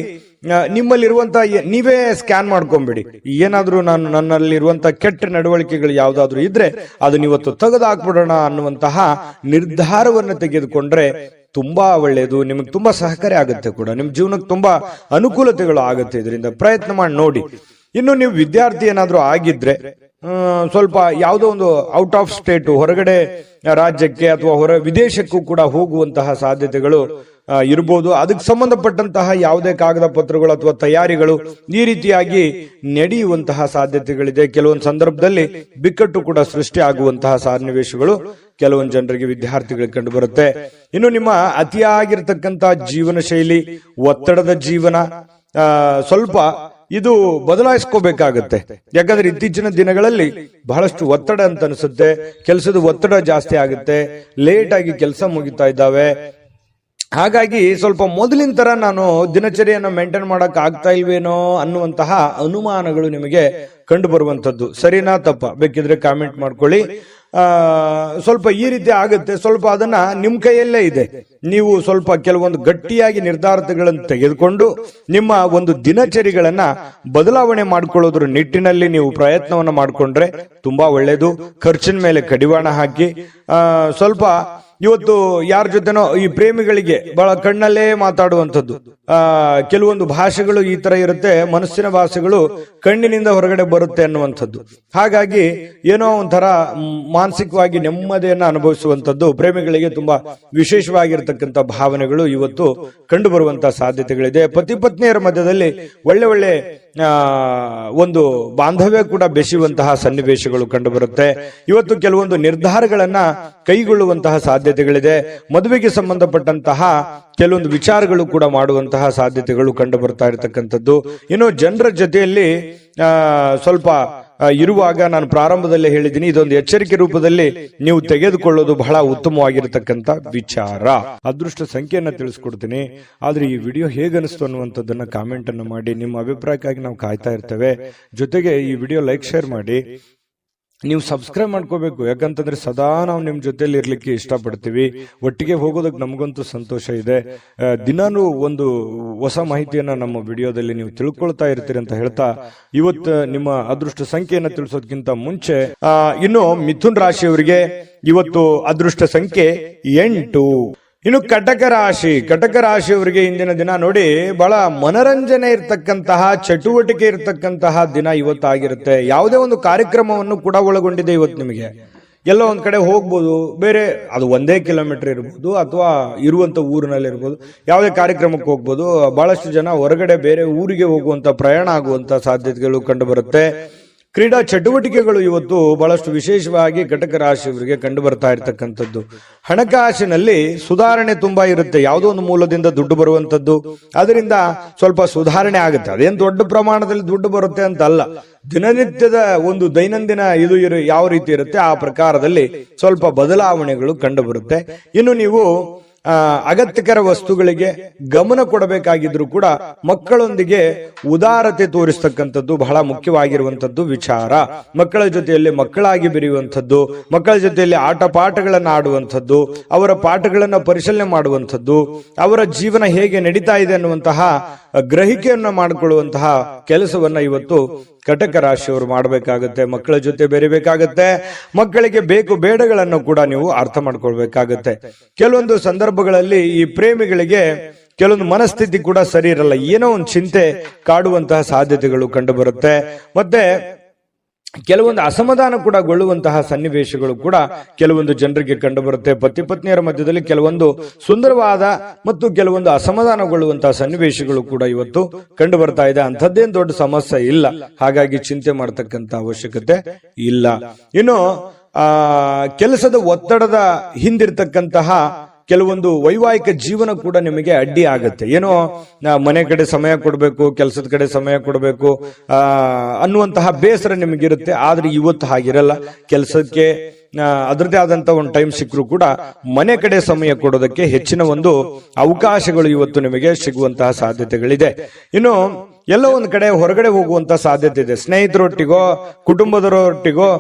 ನಿಮ್ಮಲ್ಲಿರುವಂತಹ ನೀವೇ ಸ್ಕ್ಯಾನ್ ಮಾಡ್ಕೊಂಬಿಡಿ. ಏನಾದ್ರೂ ನನ್ನಲ್ಲಿರುವಂತಹ ಕೆಟ್ಟ ನಡವಳಿಕೆಗಳು ಯಾವ್ದಾದ್ರು ಇದ್ರೆ ಅದನ್ನ ಇವತ್ತು ತೆಗೆದುಹಾಕ್ಬಿಡೋಣ ಅನ್ನುವಂತಹ ನಿರ್ಧಾರವನ್ನು ತೆಗೆದುಕೊಂಡ್ರೆ ತುಂಬಾ ಒಳ್ಳೆಯದು. ನಿಮಗೆ ತುಂಬಾ ಸಹಕಾರಿ ಆಗುತ್ತೆ ಕೂಡ, ನಿಮ್ ಜೀವನಕ್ಕೆ ತುಂಬಾ ಅನುಕೂಲತೆಗಳು ಆಗುತ್ತೆ. ಇದರಿಂದ ಪ್ರಯತ್ನ ಮಾಡಿ ನೋಡಿ. ಇನ್ನು ನೀವು ವಿದ್ಯಾರ್ಥಿ ಏನಾದ್ರೂ ಆಗಿದ್ರೆ ಸ್ವಲ್ಪ ಯಾವುದೋ ಒಂದು ಔಟ್ ಆಫ್ ಸ್ಟೇಟ್, ಹೊರಗಡೆ ರಾಜ್ಯಕ್ಕೆ ಅಥವಾ ವಿದೇಶಕ್ಕೂ ಕೂಡ ಹೋಗುವಂತಹ ಸಾಧ್ಯತೆಗಳು ಇರಬಹುದು. ಅದಕ್ಕೆ ಸಂಬಂಧಪಟ್ಟಂತಹ ಯಾವುದೇ ಕಾಗದ ಪತ್ರಗಳು ಅಥವಾ ತಯಾರಿಗಳು ಈ ರೀತಿಯಾಗಿ ನಡೆಯುವಂತಹ ಸಾಧ್ಯತೆಗಳಿದೆ. ಕೆಲವೊಂದು ಸಂದರ್ಭದಲ್ಲಿ ಬಿಕ್ಕಟ್ಟು ಕೂಡ ಸೃಷ್ಟಿ ಆಗುವಂತಹ ಸನ್ನಿವೇಶಗಳು ಕೆಲವೊಂದು ಜನರಿಗೆ, ವಿದ್ಯಾರ್ಥಿಗಳಿಗೆ ಕಂಡು ಬರುತ್ತೆ. ಇನ್ನು ನಿಮ್ಮ ಅತಿಯಾಗಿರ್ತಕ್ಕಂತಹ ಜೀವನ ಶೈಲಿ, ಒತ್ತಡದ ಜೀವನ, ಸ್ವಲ್ಪ ಇದು ಬದಲಾಯಿಸ್ಕೋಬೇಕಾಗತ್ತೆ. ಯಾಕಂದ್ರೆ ಇತ್ತೀಚಿನ ದಿನಗಳಲ್ಲಿ ಬಹಳಷ್ಟು ಒತ್ತಡ ಅಂತ ಅನಿಸುತ್ತೆ, ಕೆಲಸದ ಒತ್ತಡ ಜಾಸ್ತಿ ಆಗುತ್ತೆ, ಲೇಟ್ ಆಗಿ ಕೆಲಸ ಮುಗಿತಾ ಇದ್ದಾವೆ. ಹಾಗಾಗಿ ಸ್ವಲ್ಪ ಮೊದಲಿನ ತರ ನಾನು ದಿನಚರಿಯನ್ನು ಮೇಂಟೈನ್ ಮಾಡಕ್ ಆಗ್ತಾ ಇಲ್ವೇನೋ ಅನ್ನುವಂತಹ ಅನುಮಾನಗಳು ನಿಮಗೆ ಕಂಡು ಬರುವಂತದ್ದು. ಸರಿನಾ ತಪ್ಪ ಬೇಕಿದ್ರೆ ಕಾಮೆಂಟ್ ಮಾಡ್ಕೊಳ್ಳಿ. ಸ್ವಲ್ಪ ಈ ರೀತಿ ಆಗುತ್ತೆ. ಸ್ವಲ್ಪ ಅದನ್ನ ನಿಮ್ ಕೈಯಲ್ಲೇ ಇದೆ. ನೀವು ಸ್ವಲ್ಪ ಕೆಲವೊಂದು ಗಟ್ಟಿಯಾಗಿ ನಿರ್ಧಾರಗಳನ್ನು ತೆಗೆದುಕೊಂಡು ನಿಮ್ಮ ಒಂದು ದಿನಚರಿಗಳನ್ನ ಬದಲಾವಣೆ ಮಾಡಿಕೊಳ್ಳೋದ್ರ ನಿಟ್ಟಿನಲ್ಲಿ ನೀವು ಪ್ರಯತ್ನವನ್ನ ಮಾಡಿಕೊಂಡ್ರೆ ತುಂಬಾ ಒಳ್ಳೇದು. ಖರ್ಚಿನ ಮೇಲೆ ಕಡಿವಾಣ ಹಾಕಿ ಸ್ವಲ್ಪ ಇವತ್ತು ಯಾರ ಜೊತೆನೋ ಈ ಪ್ರೇಮಿಗಳಿಗೆ ಬಹಳ ಕಣ್ಣಲ್ಲೇ ಮಾತಾಡುವಂಥದ್ದು, ಕೆಲವೊಂದು ಭಾಷೆಗಳು ಈ ತರ ಇರುತ್ತೆ, ಮನಸ್ಸಿನ ಭಾಷೆಗಳು ಕಣ್ಣಿನಿಂದ ಹೊರಗಡೆ ಬರುತ್ತೆ ಅನ್ನುವಂಥದ್ದು. ಹಾಗಾಗಿ ಏನೋ ಒಂಥರ ಮಾನಸಿಕವಾಗಿ ನೆಮ್ಮದಿಯನ್ನ ಅನುಭವಿಸುವಂಥದ್ದು ಪ್ರೇಮಿಗಳಿಗೆ ತುಂಬಾ ವಿಶೇಷವಾಗಿರ್ತಕ್ಕಂಥ ಭಾವನೆಗಳು ಇವತ್ತು ಕಂಡು ಬರುವಂತಹ ಸಾಧ್ಯತೆಗಳಿದೆ. ಪತಿ ಪತ್ನಿಯರ ಮಧ್ಯದಲ್ಲಿ ಒಳ್ಳೆ ಒಳ್ಳೆ ಒಂದು ಬಾಂಧವ್ಯ ಕೂಡ ಬೆಸೆಯುವಂತಹ ಸನ್ನಿವೇಶಗಳು ಕಂಡು ಬರುತ್ತೆ. ಇವತ್ತು ಕೆಲವೊಂದು ನಿರ್ಧಾರಗಳನ್ನ ಕೈಗೊಳ್ಳುವಂತಹ ಸಾಧ್ಯತೆಗಳಿದೆ. ಮದುವೆಗೆ ಸಂಬಂಧಪಟ್ಟಂತಹ ಕೆಲವೊಂದು ವಿಚಾರಗಳು ಕೂಡ ಮಾಡುವಂತಹ ಸಾಧ್ಯತೆಗಳು ಕಂಡು ಬರ್ತಾ ಇರತಕ್ಕಂಥದ್ದು. ಇನ್ನು ಜನರ ಜೊತೆಯಲ್ಲಿ ಸ್ವಲ್ಪ ಇರುವಾಗ ನಾನು ಪ್ರಾರಂಭದಲ್ಲೇ ಹೇಳಿದ್ದೀನಿ, ಇದೊಂದು ಎಚ್ಚರಿಕೆ ರೂಪದಲ್ಲಿ ನೀವು ತೆಗೆದುಕೊಳ್ಳೋದು ಬಹಳ ಉತ್ತಮವಾಗಿರತಕ್ಕಂತ ವಿಚಾರ. ಅದೃಷ್ಟ ಸಂಖ್ಯೆಯನ್ನ ತಿಳಿಸ್ಕೊಡ್ತೀನಿ, ಆದ್ರೆ ಈ ವಿಡಿಯೋ ಹೇಗನಿಸ್ತು ಅನ್ನುವಂಥದ್ದನ್ನ ಕಾಮೆಂಟ್ ಅನ್ನು ಮಾಡಿ. ನಿಮ್ಮ ಅಭಿಪ್ರಾಯಕ್ಕಾಗಿ ನಾವು ಕಾಯ್ತಾ ಇರ್ತೇವೆ. ಜೊತೆಗೆ ಈ ವಿಡಿಯೋ ಲೈಕ್ ಶೇರ್ ಮಾಡಿ. ನೀವು ಸಬ್ಸ್ಕ್ರೈಬ್ ಮಾಡ್ಕೋಬೇಕು, ಯಾಕಂತಂದ್ರೆ ಸದಾ ನಾವು ನಿಮ್ ಜೊತೆಲಿ ಇರ್ಲಿಕ್ಕೆ ಇಷ್ಟಪಡ್ತೀವಿ. ಒಟ್ಟಿಗೆ ಹೋಗೋದಕ್ಕೆ ನಮಗಂತೂ ಸಂತೋಷ ಇದೆ. ದಿನಾನು ಒಂದು ಹೊಸ ಮಾಹಿತಿಯನ್ನ ನಮ್ಮ ವಿಡಿಯೋದಲ್ಲಿ ನೀವು ತಿಳ್ಕೊಳ್ತಾ ಇರ್ತೀರಿ ಅಂತ ಹೇಳ್ತಾ, ಇವತ್ತು ನಿಮ್ಮ ಅದೃಷ್ಟ ಸಂಖ್ಯೆಯನ್ನ ತಿಳಿಸೋದಕ್ಕಿಂತ ಮುಂಚೆ ಇನ್ನು ಮಿಥುನ್ ರಾಶಿಯವರಿಗೆ ಇವತ್ತು ಅದೃಷ್ಟ ಸಂಖ್ಯೆ 8. ಇನ್ನು ಕಟಕ ರಾಶಿಯವರಿಗೆ ಇಂದಿನ ದಿನ ನೋಡಿ ಬಹಳ ಮನರಂಜನೆ ಇರತಕ್ಕಂತಹ, ಚಟುವಟಿಕೆ ಇರತಕ್ಕಂತಹ ದಿನ ಇವತ್ತಾಗಿರುತ್ತೆ. ಯಾವುದೇ ಒಂದು ಕಾರ್ಯಕ್ರಮವನ್ನು ಕೂಡ ಒಳಗೊಂಡಿದೆ ಇವತ್ತು. ನಿಮಗೆ ಎಲ್ಲೋ ಒಂದ್ ಕಡೆ ಹೋಗ್ಬೋದು, ಬೇರೆ ಅದು 1 ಕಿಲೋಮೀಟರ್ ಇರ್ಬೋದು ಅಥವಾ ಇರುವಂತ ಊರಿನಲ್ಲಿ ಇರ್ಬೋದು, ಯಾವುದೇ ಕಾರ್ಯಕ್ರಮಕ್ಕೆ ಹೋಗ್ಬೋದು. ಬಹಳಷ್ಟು ಜನ ಹೊರಗಡೆ ಬೇರೆ ಊರಿಗೆ ಹೋಗುವಂತ ಪ್ರಯಾಣ ಆಗುವಂತ ಸಾಧ್ಯತೆಗಳು ಕಂಡು ಬರುತ್ತೆ. ಕ್ರೀಡಾ ಚಟುವಟಿಕೆಗಳು ಇವತ್ತು ಬಹಳಷ್ಟು ವಿಶೇಷವಾಗಿ ಕಟಕ ರಾಶಿಯವರಿಗೆ ಕಂಡು ಬರ್ತಾ ಇರತಕ್ಕಂಥದ್ದು. ಹಣಕಾಸಿನಲ್ಲಿ ಸುಧಾರಣೆ ತುಂಬಾ ಇರುತ್ತೆ. ಯಾವುದೋ ಒಂದು ಮೂಲದಿಂದ ದುಡ್ಡು ಬರುವಂತದ್ದು, ಅದರಿಂದ ಸ್ವಲ್ಪ ಸುಧಾರಣೆ ಆಗುತ್ತೆ. ಅದೇನು ದೊಡ್ಡ ಪ್ರಮಾಣದಲ್ಲಿ ದುಡ್ಡು ಬರುತ್ತೆ ಅಂತ ಅಲ್ಲ, ದಿನನಿತ್ಯದ ಒಂದು ದೈನಂದಿನ ಇದು ಯಾವ ರೀತಿ ಇರುತ್ತೆ ಆ ಪ್ರಕಾರದಲ್ಲಿ ಸ್ವಲ್ಪ ಬದಲಾವಣೆಗಳು ಕಂಡು ಬರುತ್ತೆ. ಇನ್ನು ನೀವು ಅಗತ್ಯಕರ ವಸ್ತುಗಳಿಗೆ ಗಮನ ಕೊಡಬೇಕಾಗಿದ್ರು ಕೂಡ ಮಕ್ಕಳೊಂದಿಗೆ ಉದಾರತೆ ತೋರಿಸ್ತಕ್ಕಂಥದ್ದು ಬಹಳ ಮುಖ್ಯವಾಗಿರುವಂತದ್ದು ವಿಚಾರ. ಮಕ್ಕಳ ಜೊತೆಯಲ್ಲಿ ಮಕ್ಕಳಾಗಿ ಬೆರೆಯುವಂಥದ್ದು, ಮಕ್ಕಳ ಜೊತೆಯಲ್ಲಿ ಆಟ ಪಾಠಗಳನ್ನು ಆಡುವಂಥದ್ದು, ಅವರ ಪಾಠಗಳನ್ನ ಪರಿಶೀಲನೆ ಮಾಡುವಂಥದ್ದು, ಅವರ ಜೀವನ ಹೇಗೆ ನಡೀತಾ ಇದೆ ಅನ್ನುವಂತಹ ಗ್ರಹಿಕೆಯನ್ನ ಮಾಡಿಕೊಳ್ಳುವಂತಹ ಕೆಲಸವನ್ನ ಇವತ್ತು ಕಟಕ ರಾಶಿಯವರು ಮಾಡಬೇಕಾಗುತ್ತೆ. ಮಕ್ಕಳ ಜೊತೆ ಬೆರಿಬೇಕಾಗತ್ತೆ. ಮಕ್ಕಳಿಗೆ ಬೇಕು ಬೇಡಗಳನ್ನು ಕೂಡ ನೀವು ಅರ್ಥ ಮಾಡ್ಕೊಳ್ಬೇಕಾಗತ್ತೆ. ಕೆಲವೊಂದು ಸಂದರ್ಭಗಳಲ್ಲಿ ಈ ಪ್ರೇಮಿಗಳಿಗೆ ಕೆಲವೊಂದು ಮನಸ್ಥಿತಿ ಕೂಡ ಸರಿ ಇರಲ್ಲ, ಏನೋ ಒಂದು ಚಿಂತೆ ಕಾಡುವಂತಹ ಸಾಧ್ಯತೆಗಳು ಕಂಡು ಬರುತ್ತೆ. ಮತ್ತೆ ಕೆಲವೊಂದು ಅಸಮಾಧಾನ ಕೂಡ ಗೊಳ್ಳುವಂತಹ ಸನ್ನಿವೇಶಗಳು ಕೂಡ ಕೆಲವೊಂದು ಜನರಿಗೆ ಕಂಡು ಬರುತ್ತೆ. ಪತಿ ಪತ್ನಿಯರ ಮಧ್ಯದಲ್ಲಿ ಕೆಲವೊಂದು ಸುಂದರವಾದ ಮತ್ತು ಕೆಲವೊಂದು ಅಸಮಾಧಾನಗೊಳ್ಳುವಂತಹ ಸನ್ನಿವೇಶಗಳು ಕೂಡ ಇವತ್ತು ಕಂಡು ಬರ್ತಾ ಇದೆ. ಅಂಥದ್ದೇನು ದೊಡ್ಡ ಸಮಸ್ಯೆ ಇಲ್ಲ, ಹಾಗಾಗಿ ಚಿಂತೆ ಮಾಡತಕ್ಕಂತ ಅವಶ್ಯಕತೆ ಇಲ್ಲ. ಇನ್ನು ಕೆಲಸದ ಒತ್ತಡದ ಹಿಂದಿರ್ತಕ್ಕಂತಹ ಕೆಲವೊಂದು ವೈವಾಹಿಕ ಜೀವನ ಕೂಡ ನಿಮಗೆ ಅಡ್ಡಿ ಆಗುತ್ತೆ. ಏನೋ ಮನೆ ಕಡೆ ಸಮಯ ಕೊಡಬೇಕು, ಕೆಲಸದ ಕಡೆ ಸಮಯ ಕೊಡಬೇಕು ಅನ್ನುವಂತಹ ಬೇಸರ ನಿಮಗಿರುತ್ತೆ. ಆದ್ರೆ ಇವತ್ತು ಹಾಗಿರಲ್ಲ. ಕೆಲಸಕ್ಕೆ ಅದರದೇ ಆದಂತ ಒಂದು ಟೈಮ್ ಸಿಕ್ಕರೂ ಕೂಡ ಮನೆ ಕಡೆ ಸಮಯ ಕೊಡೋದಕ್ಕೆ ಹೆಚ್ಚಿನ ಒಂದು ಅವಕಾಶಗಳು ಇವತ್ತು ನಿಮಗೆ ಸಿಗುವಂತಹ ಸಾಧ್ಯತೆಗಳಿದೆ. ಇನ್ನು ಎಲ್ಲೋ ಒಂದು ಕಡೆ ಹೊರಗಡೆ ಹೋಗುವಂತ ಸಾಧ್ಯತೆ ಇದೆ. ಸ್ನೇಹಿತರೊಟ್ಟಿಗೋ ಕುಟುಂಬದವರೊಟ್ಟಿಗೋ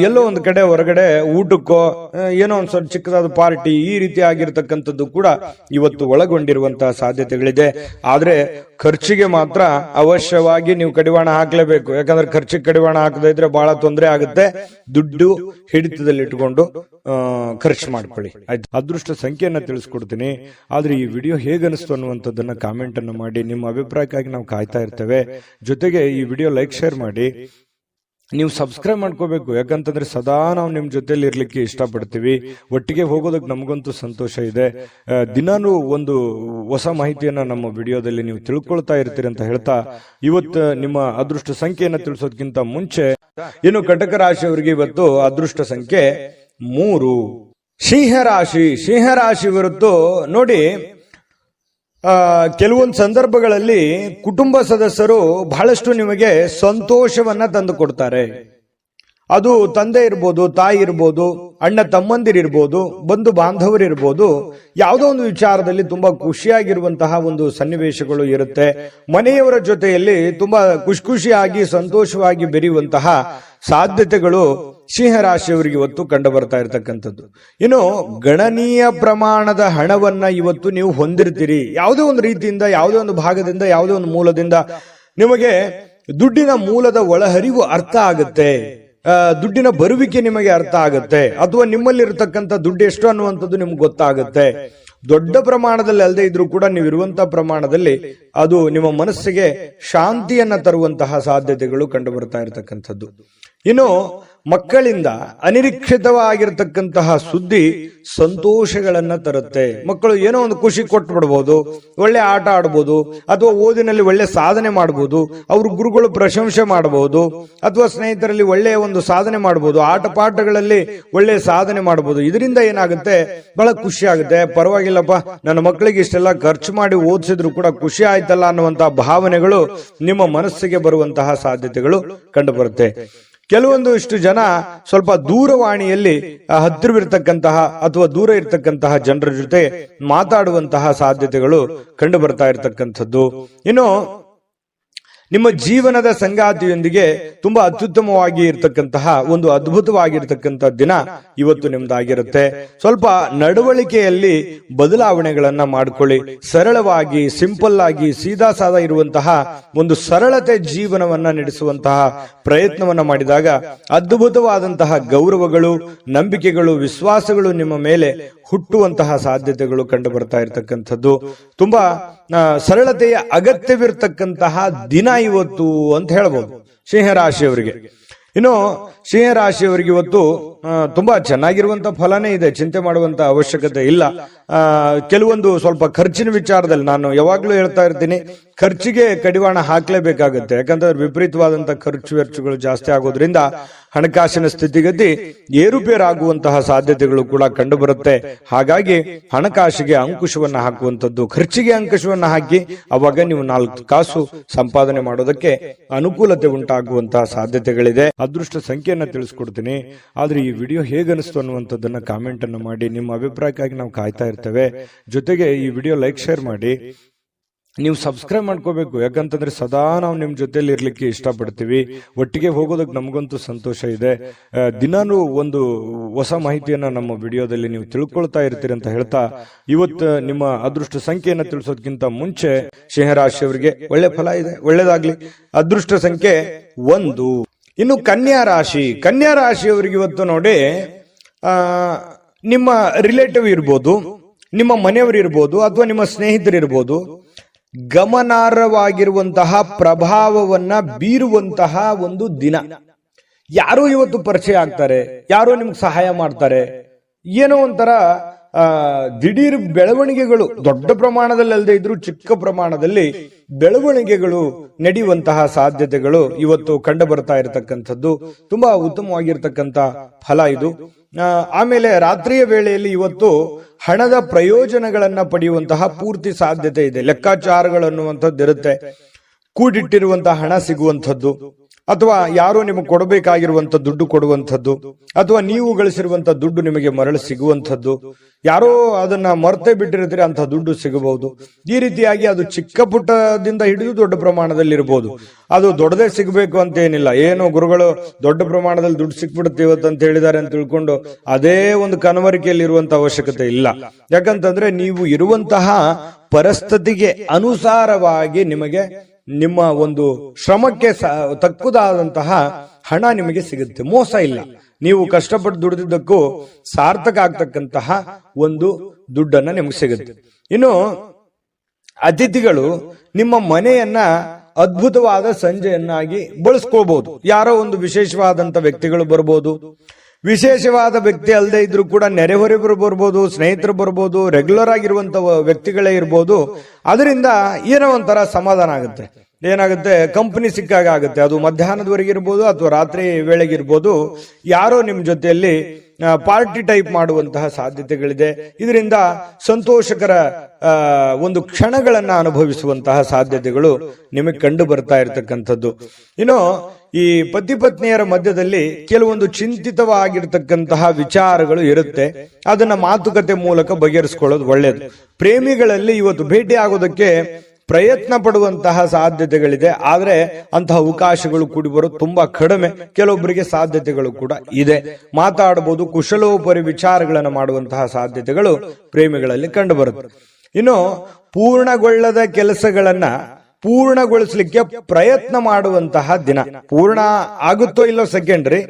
ಎಲ್ಲೋ ಒಂದು ಕಡೆ ಹೊರಗಡೆ ಊಟಕ್ಕೋ ಏನೋ ಒಂದು ಸ್ವಲ್ಪ ಚಿಕ್ಕದಾದ ಪಾರ್ಟಿ ಈ ರೀತಿ ಆಗಿರ್ತಕ್ಕಂಥದ್ದು ಕೂಡ ಇವತ್ತು ಒಳಗೊಂಡಿರುವಂತಹ ಸಾಧ್ಯತೆಗಳಿದೆ. ಆದ್ರೆ ಖರ್ಚಿಗೆ ಮಾತ್ರ ಅವಶ್ಯವಾಗಿ ನೀವು ಕಡಿವಾಣ ಹಾಕ್ಲೇಬೇಕು. ಯಾಕಂದ್ರೆ ಖರ್ಚಿಗೆ ಕಡಿವಾಣ ಹಾಕದೇ ಇದ್ರೆ ಬಹಳ ತೊಂದರೆ ಆಗುತ್ತೆ. ದುಡ್ಡು ಹಿಡಿತದಲ್ಲಿ ಇಟ್ಕೊಂಡು ಖರ್ಚು ಮಾಡ್ಕೊಳ್ಳಿ, ಆಯ್ತು. ಅದೃಷ್ಟ ಸಂಖ್ಯೆಯನ್ನ ತಿಳಿಸ್ಕೊಡ್ತೀನಿ, ಆದ್ರೆ ಈ ವಿಡಿಯೋ ಹೇಗನಿಸ್ತು ಅನ್ನುವಂಥದ್ದನ್ನ ಕಾಮೆಂಟ್ ಅನ್ನು ಮಾಡಿ. ನಿಮ್ಮ ಅಭಿಪ್ರಾಯಕ್ಕಾಗಿ ನಾವು ಕಾಯ್ತಾ ಇರ್ತೇವೆ. ಜೊತೆಗೆ ಈ ವಿಡಿಯೋ ಲೈಕ್ ಶೇರ್ ಮಾಡಿ. ನೀವು ಸಬ್ಸ್ಕ್ರೈಬ್ ಮಾಡ್ಕೋಬೇಕು, ಯಾಕಂತಂದ್ರೆ ಸದಾ ನಾವು ನಿಮ್ ಜೊತೆಲಿ ಇರ್ಲಿಕ್ಕೆ ಇಷ್ಟಪಡ್ತೀವಿ. ಒಟ್ಟಿಗೆ ಹೋಗೋದಕ್ಕೆ ನಮಗಂತೂ ಸಂತೋಷ ಇದೆ. ದಿನಾನು ಒಂದು ಹೊಸ ಮಾಹಿತಿಯನ್ನ ನಮ್ಮ ವಿಡಿಯೋದಲ್ಲಿ ನೀವು ತಿಳ್ಕೊಳ್ತಾ ಇರ್ತೀರಿ ಅಂತ ಹೇಳ್ತಾ, ಇವತ್ತು ನಿಮ್ಮ ಅದೃಷ್ಟ ಸಂಖ್ಯೆಯನ್ನ ತಿಳಿಸೋದಕ್ಕಿಂತ ಮುಂಚೆ ಇನ್ನು ಕಟಕ ರಾಶಿಯವರಿಗೆ ಇವತ್ತು ಅದೃಷ್ಟ ಸಂಖ್ಯೆ 3. ಸಿಂಹರಾಶಿ ಇವತ್ತು ನೋಡಿ ಕೆಲವೊಂದು ಸಂದರ್ಭಗಳಲ್ಲಿ ಕುಟುಂಬ ಸದಸ್ಯರು ಬಹಳಷ್ಟು ನಿಮಗೆ ಸಂತೋಷವನ್ನ ತಂದು ಕೊಡ್ತಾರೆ. ಅದು ತಂದೆ ಇರ್ಬೋದು, ತಾಯಿ ಇರ್ಬೋದು, ಅಣ್ಣ ತಮ್ಮಂದಿರಿರ್ಬೋದು, ಬಂಧು ಬಾಂಧವರಿರ್ಬೋದು. ಯಾವುದೋ ಒಂದು ವಿಚಾರದಲ್ಲಿ ತುಂಬಾ ಖುಷಿಯಾಗಿರುವಂತಹ ಒಂದು ಸನ್ನಿವೇಶಗಳು ಇರುತ್ತೆ. ಮನೆಯವರ ಜೊತೆಯಲ್ಲಿ ತುಂಬಾ ಖುಷಿಯಾಗಿ ಸಂತೋಷವಾಗಿ ಬೆರೆಯುವಂತಹ ಸಾಧ್ಯತೆಗಳು ಸಿಂಹರಾಶಿಯವರಿಗೆ ಇವತ್ತು ಕಂಡು ಬರ್ತಾ ಇರತಕ್ಕಂಥದ್ದು. ಇನ್ನು ಗಣನೀಯ ಪ್ರಮಾಣದ ಹಣವನ್ನ ಇವತ್ತು ನೀವು ಹೊಂದಿರ್ತೀರಿ. ಯಾವುದೇ ಒಂದು ರೀತಿಯಿಂದ, ಯಾವುದೇ ಒಂದು ಭಾಗದಿಂದ, ಯಾವುದೇ ಒಂದು ಮೂಲದಿಂದ ನಿಮಗೆ ದುಡ್ಡಿನ ಮೂಲದ ಒಳಹರಿವು ಅರ್ಥ ಆಗುತ್ತೆ. ದುಡ್ಡಿನ ಬರುವಿಕೆ ನಿಮಗೆ ಅರ್ಥ ಆಗುತ್ತೆ. ಅಥವಾ ನಿಮ್ಮಲ್ಲಿ ಇರತಕ್ಕಂಥ ದುಡ್ಡು ಎಷ್ಟು ಅನ್ನುವಂಥದ್ದು ನಿಮ್ಗೆ ಗೊತ್ತಾಗುತ್ತೆ. ದೊಡ್ಡ ಪ್ರಮಾಣದಲ್ಲಿ ಅಲ್ಲದೆ ಇದ್ರೂ ಕೂಡ ನೀವಿರುವಂತಹ ಪ್ರಮಾಣದಲ್ಲಿ ಅದು ನಿಮ್ಮ ಮನಸ್ಸಿಗೆ ಶಾಂತಿಯನ್ನ ತರುವಂತಹ ಸಾಧ್ಯತೆಗಳು ಕಂಡು ಬರ್ತಾ ಇರತಕ್ಕಂಥದ್ದು. ಇನ್ನು ಮಕ್ಕಳಿಂದ ಅನಿರೀಕ್ಷಿತವಾಗಿರತಕ್ಕಂತಹ ಸುದ್ದಿ ಸಂತೋಷಗಳನ್ನ ತರುತ್ತೆ. ಮಕ್ಕಳು ಏನೋ ಒಂದು ಖುಷಿ ಕೊಟ್ಟು ಬಿಡ್ಬೋದು, ಒಳ್ಳೆ ಆಟ ಆಡ್ಬೋದು, ಅಥವಾ ಓದಿನಲ್ಲಿ ಒಳ್ಳೆ ಸಾಧನೆ ಮಾಡಬಹುದು, ಅವ್ರ ಗುರುಗಳು ಪ್ರಶಂಸೆ ಮಾಡಬಹುದು, ಅಥವಾ ಸ್ನೇಹಿತರಲ್ಲಿ ಒಳ್ಳೆಯ ಒಂದು ಸಾಧನೆ ಮಾಡಬಹುದು, ಆಟ ಪಾಠಗಳಲ್ಲಿ ಒಳ್ಳೆ ಸಾಧನೆ ಮಾಡಬಹುದು. ಇದರಿಂದ ಏನಾಗುತ್ತೆ, ಬಹಳ ಖುಷಿ ಆಗುತ್ತೆ. ಪರವಾಗಿಲ್ಲಪ್ಪ, ನನ್ನ ಮಕ್ಕಳಿಗೆ ಇಷ್ಟೆಲ್ಲ ಖರ್ಚು ಮಾಡಿ ಓದಿಸಿದ್ರು ಕೂಡ ಖುಷಿ ಆಯ್ತಲ್ಲ ಅನ್ನುವಂತಹ ಭಾವನೆಗಳು ನಿಮ್ಮ ಮನಸ್ಸಿಗೆ ಬರುವಂತಹ ಸಾಧ್ಯತೆಗಳು ಕಂಡು ಬರುತ್ತೆ. ಕೆಲವೊಂದು ಇಷ್ಟು ಜನ ಸ್ವಲ್ಪ ದೂರವಾಣಿಯಲ್ಲಿ ಹತ್ತಿರವಿರ್ತಕ್ಕಂತಹ ಅಥವಾ ದೂರ ಇರತಕ್ಕಂತಹ ಜನರ ಜೊತೆ ಮಾತಾಡುವಂತಹ ಸಾಧ್ಯತೆಗಳು ಕಂಡು ಬರ್ತಾ ಇರತಕ್ಕಂಥದ್ದು. ಇನ್ನು ನಿಮ್ಮ ಜೀವನದ ಸಂಗಾತಿಯೊಂದಿಗೆ ತುಂಬಾ ಅತ್ಯುತ್ತಮವಾಗಿ ಇರತಕ್ಕಂತಹ ಒಂದು ಅದ್ಭುತವಾಗಿರ್ತಕ್ಕಂಥ ದಿನ ಇವತ್ತು ನಿಮ್ದಾಗಿರುತ್ತೆ. ಸ್ವಲ್ಪ ನಡವಳಿಕೆಯಲ್ಲಿ ಬದಲಾವಣೆಗಳನ್ನ ಮಾಡ್ಕೊಳ್ಳಿ. ಸರಳವಾಗಿ, ಸಿಂಪಲ್ ಆಗಿ, ಸೀದಾ ಸಾದಾ ಇರುವಂತಹ ಒಂದು ಸರಳತೆ ಜೀವನವನ್ನ ನಡೆಸುವಂತಹ ಪ್ರಯತ್ನವನ್ನ ಮಾಡಿದಾಗ ಅದ್ಭುತವಾದಂತಹ ಗೌರವಗಳು, ನಂಬಿಕೆಗಳು, ವಿಶ್ವಾಸಗಳು ನಿಮ್ಮ ಮೇಲೆ ಹುಟ್ಟುವಂತಹ ಸಾಧ್ಯತೆಗಳು ಕಂಡು ಬರ್ತಾ ಇರತಕ್ಕಂಥದ್ದು. ತುಂಬಾ ಸರಳತೆಯ ಅಗತ್ಯವಿರತಕ್ಕಂತಹ ದಿನ ಇವತ್ತು ಅಂತ ಹೇಳ್ಬೋದು ಸಿಂಹರಾಶಿಯವರಿಗೆ. ಇನ್ನು ಸಿಂಹರಾಶಿಯವರಿಗೆ ಇವತ್ತು ತುಂಬಾ ಚೆನ್ನಾಗಿರುವಂತಹ ಫಲನೇ ಇದೆ, ಚಿಂತೆ ಮಾಡುವಂತ ಅವಶ್ಯಕತೆ ಇಲ್ಲ. ಕೆಲವೊಂದು ಸ್ವಲ್ಪ ಖರ್ಚಿನ ವಿಚಾರದಲ್ಲಿ ನಾನು ಯಾವಾಗ್ಲೂ ಹೇಳ್ತಾ ಇರ್ತೀನಿ, ಖರ್ಚಿಗೆ ಕಡಿವಾಣ ಹಾಕ್ಲೇಬೇಕಾಗುತ್ತೆ. ಯಾಕಂದ್ರೆ ವಿಪರೀತವಾದಂತಹ ಖರ್ಚು ವೆಚ್ಚಗಳು ಜಾಸ್ತಿ ಆಗೋದ್ರಿಂದ ಹಣಕಾಸಿನ ಸ್ಥಿತಿಗತಿ ಏರುಪೇರಾಗುವಂತಹ ಸಾಧ್ಯತೆಗಳು ಕೂಡ ಕಂಡು ಬರುತ್ತೆ. ಹಾಗಾಗಿ ಹಣಕಾಸಿಗೆ ಅಂಕುಶವನ್ನ ಹಾಕುವಂಥದ್ದು, ಖರ್ಚಿಗೆ ಅಂಕುಶವನ್ನ ಹಾಕಿ ಅವಾಗ ನೀವು 4 ಕಾಸು ಸಂಪಾದನೆ ಮಾಡೋದಕ್ಕೆ ಅನುಕೂಲತೆ ಉಂಟಾಗುವಂತಹ ಸಾಧ್ಯತೆಗಳಿದೆ. ಅದೃಷ್ಟ ಸಂಖ್ಯೆಯನ್ನ ತಿಳಿಸ್ಕೊಡ್ತೀನಿ. ಆದ್ರೆ ಈ ವಿಡಿಯೋ ಹೇಗನಿಸ್ತು ಅನ್ನುವಂಥದ್ದನ್ನ ಕಾಮೆಂಟ್ ಅನ್ನು ಮಾಡಿ. ನಿಮ್ಮ ಅಭಿಪ್ರಾಯಕ್ಕಾಗಿ ನಾವು ಕಾಯ್ತಾ ಇರ್ತೇವೆ. ಜೊತೆಗೆ ಈ ವಿಡಿಯೋ ಲೈಕ್, ಶೇರ್ ಮಾಡಿ. ನೀವು ಸಬ್ಸ್ಕ್ರೈಬ್ ಮಾಡ್ಕೋಬೇಕು. ಯಾಕಂತಂದ್ರೆ ಸದಾ ನಾವು ನಿಮ್ ಜೊತೆಲಿ ಇರ್ಲಿಕ್ಕೆ ಇಷ್ಟಪಡ್ತೀವಿ. ಒಟ್ಟಿಗೆ ಹೋಗೋದಕ್ಕೆ ನಮಗಂತೂ ಸಂತೋಷ ಇದೆ. ದಿನಾನು ಒಂದು ಹೊಸ ಮಾಹಿತಿಯನ್ನ ನಮ್ಮ ವಿಡಿಯೋದಲ್ಲಿ ನೀವು ತಿಳ್ಕೊಳ್ತಾ ಇರ್ತೀರಿ ಅಂತ ಹೇಳ್ತಾ, ಇವತ್ತು ನಿಮ್ಮ ಅದೃಷ್ಟ ಸಂಖ್ಯೆಯನ್ನ ತಿಳಿಸೋದಕ್ಕಿಂತ ಮುಂಚೆ ಸಿಂಹರಾಶಿಯವರಿಗೆ ಒಳ್ಳೆ ಫಲ ಇದೆ, ಒಳ್ಳೇದಾಗ್ಲಿ. ಅದೃಷ್ಟ ಸಂಖ್ಯೆ 1. ಇನ್ನು ಕನ್ಯಾ ರಾಶಿಯವರಿಗೆ ಇವತ್ತು ನೋಡಿ, ನಿಮ್ಮ ರಿಲೇಟಿವ್ ಇರ್ಬೋದು, ನಿಮ್ಮ ಮನೆಯವರು ಇರ್ಬೋದು, ಅಥವಾ ನಿಮ್ಮ ಸ್ನೇಹಿತರಿರ್ಬೋದು, ಗಮನಾರ್ಹವಾಗಿರುವಂತಹ ಪ್ರಭಾವವನ್ನ ಬೀರುವಂತಹ ಒಂದು ದಿನ. ಯಾರೋ ಇವತ್ತು ಪರಿಚಯ ಆಗ್ತಾರೆ, ಯಾರೋ ನಿಮ್ಗೆ ಸಹಾಯ ಮಾಡ್ತಾರೆ. ಏನೋ ಒಂಥರ ದಿಢೀರ್ ಬೆಳವಣಿಗೆಗಳು, ದೊಡ್ಡ ಪ್ರಮಾಣದಲ್ಲಿ ಅಲ್ಲದೆ ಇದ್ರು ಚಿಕ್ಕ ಪ್ರಮಾಣದಲ್ಲಿ ಬೆಳವಣಿಗೆಗಳು ನಡೆಯುವಂತಹ ಸಾಧ್ಯತೆಗಳು ಇವತ್ತು ಕಂಡು ಬರ್ತಾ ಇರತಕ್ಕಂಥದ್ದು. ತುಂಬಾ ಉತ್ತಮವಾಗಿರ್ತಕ್ಕಂಥ ಫಲ ಇದು. ಆಮೇಲೆ ರಾತ್ರಿಯ ವೇಳೆಯಲ್ಲಿ ಇವತ್ತು ಹಣದ ಪ್ರಯೋಜನಗಳನ್ನ ಪಡೆಯುವಂತಹ ಪೂರ್ತಿ ಸಾಧ್ಯತೆ ಇದೆ. ಲೆಕ್ಕಾಚಾರಗಳು ಅನ್ನುವಂಥದ್ದು ಇರುತ್ತೆ. ಕೂಡಿಟ್ಟಿರುವಂತಹ ಹಣ ಸಿಗುವಂಥದ್ದು, ಅಥವಾ ಯಾರೋ ನಿಮಗೆ ಕೊಡಬೇಕಾಗಿರುವಂತ ದುಡ್ಡು ಕೊಡುವಂಥದ್ದು, ಅಥವಾ ನೀವು ಗಳಿಸಿರುವಂತ ದುಡ್ಡು ನಿಮಗೆ ಮರಳಿ ಸಿಗುವಂಥದ್ದು, ಯಾರೋ ಅದನ್ನ ಮರ್ತೇ ಬಿಟ್ಟಿರ್ತೀರಿ ಅಂತ ದುಡ್ಡು ಸಿಗಬಹುದು. ಈ ರೀತಿಯಾಗಿ ಅದು ಚಿಕ್ಕ ಪುಟ್ಟದಿಂದ ಹಿಡಿದು ದೊಡ್ಡ ಪ್ರಮಾಣದಲ್ಲಿ ಇರಬಹುದು. ಅದು ದೊಡ್ಡದೇ ಸಿಗಬೇಕು ಅಂತ ಏನಿಲ್ಲ. ಏನೋ ಗುರುಗಳು ದೊಡ್ಡ ಪ್ರಮಾಣದಲ್ಲಿ ದುಡ್ಡು ಸಿಕ್ಬಿಡುತ್ತೆ ಇವತ್ತು ಅಂತ ಹೇಳಿದ್ದಾರೆ ಅಂತ ತಿಳ್ಕೊಂಡು ಅದೇ ಒಂದು ಕನವರಿಕೆಯಲ್ಲಿ ಇರುವಂತ ಅವಶ್ಯಕತೆ ಇಲ್ಲ. ಯಾಕಂತಂದ್ರೆ ನೀವು ಇರುವಂತಹ ಪರಿಸ್ಥಿತಿಗೆ ಅನುಸಾರವಾಗಿ ನಿಮಗೆ ನಿಮ್ಮ ಒಂದು ಶ್ರಮಕ್ಕೆ ತಕ್ಕುದಾದಂತಹ ಹಣ ನಿಮಗೆ ಸಿಗುತ್ತೆ. ಮೋಸ ಇಲ್ಲ. ನೀವು ಕಷ್ಟಪಟ್ಟು ದುಡಿದಿದ್ದಕ್ಕೂ ಸಾರ್ಥಕ ಆಗ್ತಕ್ಕಂತಹ ಒಂದು ದುಡ್ಡನ್ನ ನಿಮಗೆ ಸಿಗುತ್ತೆ. ಇನ್ನು ಅತಿಥಿಗಳು ನಿಮ್ಮ ಮನೆಯನ್ನ ಅದ್ಭುತವಾದ ಸಂಜೆಯನ್ನಾಗಿ ಬಳಸ್ಕೋಬಹುದು. ಯಾರೋ ಒಂದು ವಿಶೇಷವಾದಂತ ವ್ಯಕ್ತಿಗಳು ಬರ್ಬೋದು. ವಿಶೇಷವಾದ ವ್ಯಕ್ತಿ ಅಲ್ಲದೆ ಇದ್ರೂ ಕೂಡ ನೆರೆಹೊರೆಯವರು ಬರ್ಬೋದು, ಸ್ನೇಹಿತರು ಬರ್ಬೋದು, ರೆಗ್ಯುಲರ್ ಆಗಿರುವಂತ ವ್ಯಕ್ತಿಗಳೇ ಇರ್ಬೋದು. ಅದರಿಂದ ಏನೋ ಒಂಥರ ಸಮಾಧಾನ ಆಗುತ್ತೆ. ಏನಾಗುತ್ತೆ, ಕಂಪನಿ ಸಿಕ್ಕಾಗ ಆಗುತ್ತೆ. ಅದು ಮಧ್ಯಾಹ್ನದವರೆಗೆ ಇರ್ಬೋದು ಅಥವಾ ರಾತ್ರಿ ವೇಳೆಗಿರ್ಬೋದು. ಯಾರೋ ನಿಮ್ ಜೊತೆಯಲ್ಲಿ ಪಾರ್ಟಿ ಟೈಪ್ ಮಾಡುವಂತಹ ಸಾಧ್ಯತೆಗಳಿದೆ. ಇದರಿಂದ ಸಂತೋಷಕರ ಒಂದು ಕ್ಷಣಗಳನ್ನ ಅನುಭವಿಸುವಂತಹ ಸಾಧ್ಯತೆಗಳು ನಿಮಗೆ ಕಂಡು ಬರ್ತಾ ಇರತಕ್ಕಂಥದ್ದು. ಇನ್ನು ಈ ಪತಿ ಪತ್ನಿಯರ ಮಧ್ಯದಲ್ಲಿ ಕೆಲವೊಂದು ಚಿಂತಿತವಾಗಿರ್ತಕ್ಕಂತಹ ವಿಚಾರಗಳು ಇರುತ್ತೆ. ಅದನ್ನ ಮಾತುಕತೆ ಮೂಲಕ ಬಗೆಹರಿಸಿಕೊಳ್ಳೋದು ಒಳ್ಳೆಯದು. ಪ್ರೇಮಿಗಳಲ್ಲಿ ಇವತ್ತು ಭೇಟಿ ಆಗೋದಕ್ಕೆ ಪ್ರಯತ್ನ ಪಡುವಂತಹ ಸಾಧ್ಯತೆಗಳಿದೆ. ಆದ್ರೆ ಅಂತಹ ಅವಕಾಶಗಳು ಕೂಡಿ ಬರೋದು ತುಂಬಾ ಕಡಿಮೆ. ಕೆಲವೊಬ್ಬರಿಗೆ ಸಾಧ್ಯತೆಗಳು ಕೂಡ ಇದೆ. ಮಾತಾಡಬಹುದು, ಕುಶಲೋಪರಿ ವಿಚಾರಗಳನ್ನು ಮಾಡುವಂತಹ ಸಾಧ್ಯತೆಗಳು ಪ್ರೇಮಿಗಳಲ್ಲಿ ಕಂಡು ಬರುತ್ತೆ. ಇನ್ನು ಪೂರ್ಣಗೊಳ್ಳದ ಕೆಲಸಗಳನ್ನ ಪೂರ್ಣಗೊಳಿಸಲಿಕ್ಕೆ ಪ್ರಯತ್ನ ಮಾಡುವಂತಹ ದಿನ. ಪೂರ್ಣ ಆಗುತ್ತೋ ಇಲ್ಲೋ ಸೆಕೆಂಡ್ರಿ,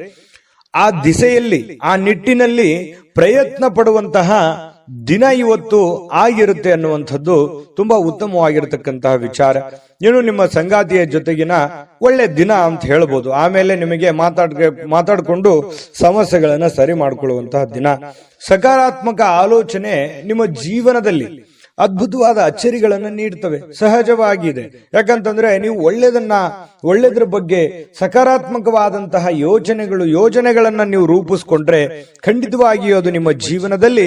ಆ ದಿಸೆಯಲ್ಲಿ ಆ ನಿಟ್ಟಿನಲ್ಲಿ ಪ್ರಯತ್ನ ಪಡುವಂತಹ ದಿನ ಇವತ್ತು ಆಗಿರುತ್ತೆ ಅನ್ನುವಂಥದ್ದು ತುಂಬಾ ಉತ್ತಮವಾಗಿರತಕ್ಕಂತಹ ವಿಚಾರ. ಏನು ನಿಮ್ಮ ಸಂಗಾತಿಯ ಜೊತೆಗಿನ ಒಳ್ಳೆ ದಿನ ಅಂತ ಹೇಳ್ಬೋದು. ಆಮೇಲೆ ನಿಮಗೆ ಮಾತಾಡ್ಕೊಂಡು ಸಮಸ್ಯೆಗಳನ್ನ ಸರಿ ಮಾಡ್ಕೊಳ್ಳುವಂತಹ ದಿನ. ಸಕಾರಾತ್ಮಕ ಆಲೋಚನೆ ನಿಮ್ಮ ಜೀವನದಲ್ಲಿ ಅದ್ಭುತವಾದ ಅಚ್ಚರಿಗಳನ್ನು ನೀಡ್ತವೆ. ಸಹಜವಾಗಿದೆ. ಯಾಕಂತಂದ್ರೆ ನೀವು ಒಳ್ಳೆದ್ರ ಬಗ್ಗೆ ಸಕಾರಾತ್ಮಕವಾದಂತಹ ಯೋಜನೆಗಳನ್ನ ನೀವು ರೂಪಿಸ್ಕೊಂಡ್ರೆ ಖಂಡಿತವಾಗಿಯೂ ಅದು ನಿಮ್ಮ ಜೀವನದಲ್ಲಿ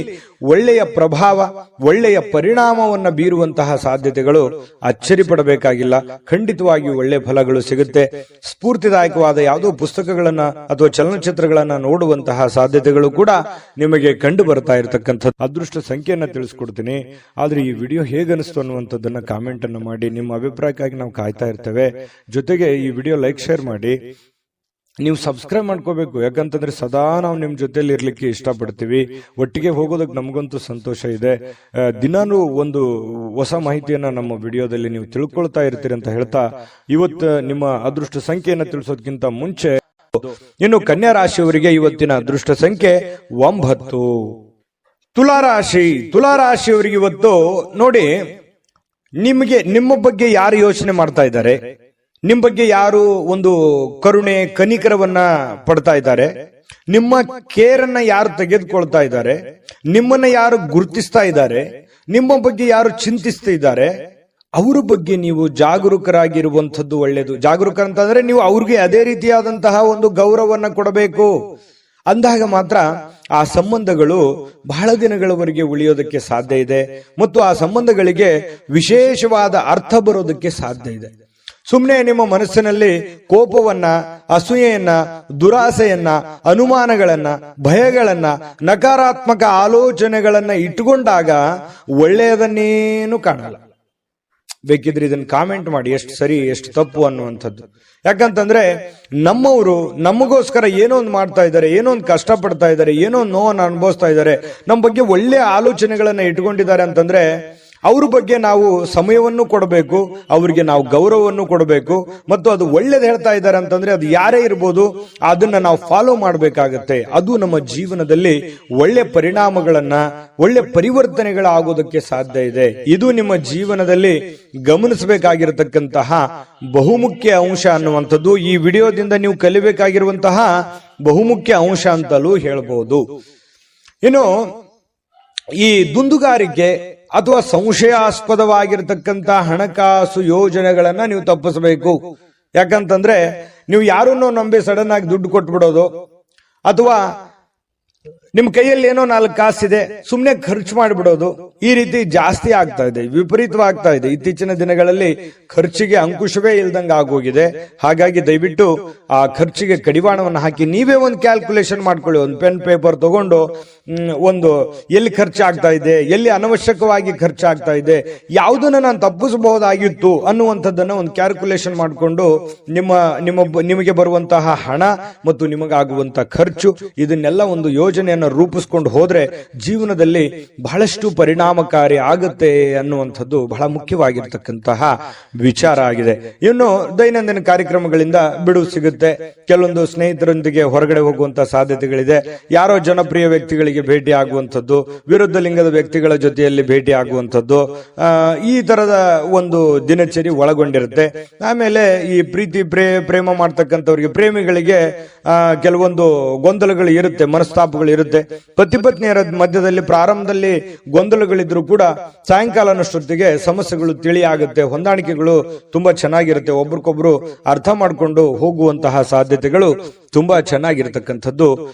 ಒಳ್ಳೆಯ ಪ್ರಭಾವ, ಒಳ್ಳೆಯ ಪರಿಣಾಮವನ್ನ ಬೀರುವಂತಹ ಸಾಧ್ಯತೆಗಳು ಅಚ್ಚರಿ ಪಡಬೇಕಾಗಿಲ್ಲ. ಖಂಡಿತವಾಗಿಯೂ ಒಳ್ಳೆ ಫಲಗಳು ಸಿಗುತ್ತೆ. ಸ್ಫೂರ್ತಿದಾಯಕವಾದ ಯಾವುದೋ ಪುಸ್ತಕಗಳನ್ನ ಅಥವಾ ಚಲನಚಿತ್ರಗಳನ್ನ ನೋಡುವಂತಹ ಸಾಧ್ಯತೆಗಳು ಕೂಡ ನಿಮಗೆ ಕಂಡು ಬರ್ತಾ ಇರತಕ್ಕಂಥದ್ದು. ಅದೃಷ್ಟ ಸಂಖ್ಯೆಯನ್ನ ತಿಳಿಸ್ಕೊಡ್ತೀನಿ. ಆದ್ರೆ ಈ ವಿಡಿಯೋ ಹೇಗನಿಸ್ತು ಅನ್ನುವಂಥದ್ದನ್ನ ಕಾಮೆಂಟ್ ಅನ್ನು ಮಾಡಿ. ನಿಮ್ಮ ಅಭಿಪ್ರಾಯಕ್ಕಾಗಿ ನಾವು ಕಾಯ್ತಾ ಇರ್ತೇವೆ. ಜೊತೆಗೆ ಈ ವಿಡಿಯೋ ಲೈಕ್, ಶೇರ್ ಮಾಡಿ. ನೀವು ಸಬ್ಸ್ಕ್ರೈಬ್ ಮಾಡ್ಕೋಬೇಕು. ಯಾಕಂತಂದ್ರೆ ಸದಾ ನಾವು ನಿಮ್ ಜೊತೆಲಿ ಇರ್ಲಿಕ್ಕೆ ಇಷ್ಟಪಡ್ತೀವಿ. ಒಟ್ಟಿಗೆ ಹೋಗೋದಕ್ಕೆ ನಮಗಂತೂ ಸಂತೋಷ ಇದೆ. ದಿನಾನು ಒಂದು ಹೊಸ ಮಾಹಿತಿಯನ್ನ ನಮ್ಮ ವಿಡಿಯೋದಲ್ಲಿ ನೀವು ತಿಳ್ಕೊಳ್ತಾ ಇರ್ತೀರಿ ಅಂತ ಹೇಳ್ತಾ, ಇವತ್ತು ನಿಮ್ಮ ಅದೃಷ್ಟ ಸಂಖ್ಯೆಯನ್ನ ತಿಳಿಸೋದಕ್ಕಿಂತ ಮುಂಚೆ ಇನ್ನು ಕನ್ಯಾ ರಾಶಿಯವರಿಗೆ ಇವತ್ತಿನ ಅದೃಷ್ಟ ಸಂಖ್ಯೆ 9. ತುಲಾರಾಶಿಯವರಿಗೆ ಇವತ್ತು ನೋಡಿ, ನಿಮ್ಮ ಬಗ್ಗೆ ಯಾರು ಯೋಚನೆ ಮಾಡ್ತಾ ಇದ್ದಾರೆ, ನಿಮ್ಮ ಬಗ್ಗೆ ಯಾರು ಒಂದು ಕರುಣೆ ಕನಿಕರವನ್ನ ಪಡ್ತಾ ಇದ್ದಾರೆ, ನಿಮ್ಮ ಕೇರನ್ನ ಯಾರು ತೆಗೆದುಕೊಳ್ತಾ ಇದ್ದಾರೆ, ನಿಮ್ಮನ್ನ ಯಾರು ಗುರುತಿಸ್ತಾ ಇದ್ದಾರೆ, ನಿಮ್ಮ ಬಗ್ಗೆ ಯಾರು ಚಿಂತಿಸ್ತಾ ಇದ್ದಾರೆ, ಅವರ ಬಗ್ಗೆ ನೀವು ಜಾಗರೂಕರಾಗಿರುವಂಥದ್ದು ಒಳ್ಳೆಯದು. ಜಾಗರೂಕ ಅಂತಂದ್ರೆ ನೀವು ಅವ್ರಿಗೆ ಅದೇ ರೀತಿಯಾದಂತಹ ಒಂದು ಗೌರವವನ್ನ ಕೊಡಬೇಕು. ಅಂದಾಗ ಮಾತ್ರ ಆ ಸಂಬಂಧಗಳು ಬಹಳ ದಿನಗಳವರೆಗೆ ಉಳಿಯೋದಕ್ಕೆ ಸಾಧ್ಯ ಇದೆ ಮತ್ತು ಆ ಸಂಬಂಧಗಳಿಗೆ ವಿಶೇಷವಾದ ಅರ್ಥ ಬರೋದಕ್ಕೆ ಸಾಧ್ಯ ಇದೆ. ಸುಮ್ಮನೆ ನಿಮ್ಮ ಮನಸ್ಸಿನಲ್ಲಿ ಕೋಪವನ್ನ, ಅಸೂಯೆಯನ್ನ, ದುರಾಸೆಯನ್ನ, ಅನುಮಾನಗಳನ್ನ, ಭಯಗಳನ್ನ, ನಕಾರಾತ್ಮಕ ಆಲೋಚನೆಗಳನ್ನ ಇಟ್ಟುಕೊಂಡಾಗ ಒಳ್ಳೆಯದನ್ನೇನು ಕಾಣಲ್ಲ. ಬೇಕಿದ್ರೆ ಇದನ್ನ ಕಾಮೆಂಟ್ ಮಾಡಿ, ಎಷ್ಟು ಸರಿ ಎಷ್ಟು ತಪ್ಪು ಅನ್ನುವಂಥದ್ದು. ಯಾಕಂತಂದ್ರೆ ನಮ್ಮವರು ನಮಗೋಸ್ಕರ ಏನೋ ಒಂದು ಮಾಡ್ತಾ ಇದ್ದಾರೆ, ಏನೋ ಒಂದು ಕಷ್ಟ ಪಡ್ತಾ ಇದ್ದಾರೆ, ಏನೋ ಒಂದು ನೋವನ್ನು ಅನುಭವಿಸ್ತಾ ಇದ್ದಾರೆ, ನಮ್ಮ ಬಗ್ಗೆ ಒಳ್ಳೆ ಆಲೋಚನೆಗಳನ್ನ ಇಟ್ಕೊಂಡಿದ್ದಾರೆ ಅಂತಂದ್ರೆ ಅವ್ರ ಬಗ್ಗೆ ನಾವು ಸಮಯವನ್ನು ಕೊಡಬೇಕು, ಅವರಿಗೆ ನಾವು ಗೌರವವನ್ನು ಕೊಡಬೇಕು. ಮತ್ತು ಅದು ಒಳ್ಳೇದು ಹೇಳ್ತಾ ಇದ್ದಾರೆ ಅಂತಂದ್ರೆ ಅದು ಯಾರೇ ಇರ್ಬೋದು, ಅದನ್ನ ನಾವು ಫಾಲೋ ಮಾಡಬೇಕಾಗತ್ತೆ. ಅದು ನಮ್ಮ ಜೀವನದಲ್ಲಿ ಒಳ್ಳೆ ಪರಿಣಾಮಗಳನ್ನ, ಒಳ್ಳೆ ಪರಿವರ್ತನೆಗಳಾಗೋದಕ್ಕೆ ಸಾಧ್ಯ ಇದೆ. ಇದು ನಿಮ್ಮ ಜೀವನದಲ್ಲಿ ಗಮನಿಸಬೇಕಾಗಿರತಕ್ಕಂತಹ ಬಹುಮುಖ್ಯ ಅಂಶ ಅನ್ನುವಂಥದ್ದು ಈ ವಿಡಿಯೋದಿಂದ ನೀವು ಕಲಿಬೇಕಾಗಿರುವಂತಹ ಬಹುಮುಖ್ಯ ಅಂಶ ಅಂತಲೂ ಹೇಳ್ಬಹುದು. ಇನ್ನು ಈ ದುಂದುಗಾರಿಕೆ ಅಥವಾ ಸಂಶಯಾಸ್ಪದವಾಗಿರತಕ್ಕಂತ ಹಣಕಾಸು ಯೋಜನೆಗಳನ್ನ ನೀವು ತಪ್ಪಿಸಬೇಕು. ಯಾಕಂತಂದ್ರೆ ನೀವು ಯಾರನ್ನೋ ನಂಬಿ ಸಡನ್ ಆಗಿ ದುಡ್ಡು ಕೊಟ್ಬಿಡೋದು, ಅಥವಾ ನಿಮ್ ಕೈಯಲ್ಲಿ ಏನೋ 4 ಕಾಸಿದೆ ಸುಮ್ನೆ ಖರ್ಚು ಮಾಡಿಬಿಡೋದು, ಈ ರೀತಿ ಜಾಸ್ತಿ ಆಗ್ತಾ ಇದೆ, ವಿಪರೀತವಾಗ್ತಾ ಇದೆ. ಇತ್ತೀಚಿನ ದಿನಗಳಲ್ಲಿ ಖರ್ಚಿಗೆ ಅಂಕುಶವೇ ಇಲ್ದಂಗ ಆಗೋಗಿದೆ. ಹಾಗಾಗಿ ದಯವಿಟ್ಟು ಆ ಖರ್ಚಿಗೆ ಕಡಿವಾಣವನ್ನು ಹಾಕಿ ನೀವೇ ಒಂದು ಕ್ಯಾಲ್ಕುಲೇಷನ್ ಮಾಡ್ಕೊಳ್ಳಿ. ಒಂದು ಪೆನ್ ಪೇಪರ್ ತಗೊಂಡು ಒಂದು ಎಲ್ಲಿ ಖರ್ಚಾಗ್ತಾ ಇದೆ, ಎಲ್ಲಿ ಅನವಶ್ಯಕವಾಗಿ ಖರ್ಚಾಗ್ತಾ ಇದೆ, ಯಾವುದನ್ನ ನಾನು ತಪ್ಪಿಸಬಹುದಾಗಿತ್ತು ಅನ್ನುವಂಥದ್ದನ್ನ ಒಂದು ಕ್ಯಾಲ್ಕುಲೇಷನ್ ಮಾಡಿಕೊಂಡು ನಿಮಗೆ ಬರುವಂತಹ ಹಣ ಮತ್ತು ನಿಮಗಾಗುವಂತಹ ಖರ್ಚು ಇದನ್ನೆಲ್ಲ ಒಂದು ಯೋಜನೆಯನ್ನು ರೂಪಿಸ್ಕೊಂಡು ಹೋದ್ರೆ ಜೀವನದಲ್ಲಿ ಬಹಳಷ್ಟು ಪರಿಣಾಮಕಾರಿ ಆಗುತ್ತೆ ಅನ್ನುವಂಥದ್ದು ಬಹಳ ಮುಖ್ಯವಾಗಿರ್ತಕ್ಕಂತಹ ವಿಚಾರ ಆಗಿದೆ. ಇನ್ನು ದೈನಂದಿನ ಕಾರ್ಯಕ್ರಮಗಳಿಂದ ಬಿಡುವು ಸಿಗುತ್ತೆ. ಕೆಲವೊಂದು ಸ್ನೇಹಿತರೊಂದಿಗೆ ಹೊರಗಡೆ ಹೋಗುವಂತಹ ಸಾಧ್ಯತೆಗಳಿದೆ. ಯಾರೋ ಜನಪ್ರಿಯ ವ್ಯಕ್ತಿಗಳಿಗೆ ಭೇಟಿ ಆಗುವಂಥದ್ದು, ವಿರುದ್ಧ ಲಿಂಗದ ವ್ಯಕ್ತಿಗಳ ಜೊತೆಯಲ್ಲಿ ಭೇಟಿ ಆಗುವಂಥದ್ದು, ಈ ತರದ ಒಂದು ದಿನಚರಿ ಒಳಗೊಂಡಿರುತ್ತೆ. ಆಮೇಲೆ ಈ ಪ್ರೀತಿ ಪ್ರೇಮ ಮಾಡ್ತಕ್ಕಂಥವ್ರಿಗೆ, ಪ್ರೇಮಿಗಳಿಗೆ ಕೆಲವೊಂದು ಗೊಂದಲಗಳು ಇರುತ್ತೆ, ಮನಸ್ತಾಪಗಳು ಇರುತ್ತೆ. ಪತಿ ಪತ್ನಿಯರ ಮಧ್ಯದಲ್ಲಿ ಪ್ರಾರಂಭದಲ್ಲಿ ಗೊಂದಲಗಳಿದ್ರು ಕೂಡ ಸಾಯಂಕಾಲನಷ್ಟೊತ್ತಿಗೆ ಸಮಸ್ಯೆಗಳು ತಿಳಿಯಾಗುತ್ತೆ, ಹೊಂದಾಣಿಕೆಗಳು ತುಂಬಾ ಚೆನ್ನಾಗಿರುತ್ತೆ, ಒಬ್ರಿಗೊಬ್ರು ಅರ್ಥ ಮಾಡಿಕೊಂಡು ಹೋಗುವಂತಹ ಸಾಧ್ಯತೆಗಳು ತುಂಬಾ ಚೆನ್ನಾಗಿರ್ತಕ್ಕಂಥದ್ದು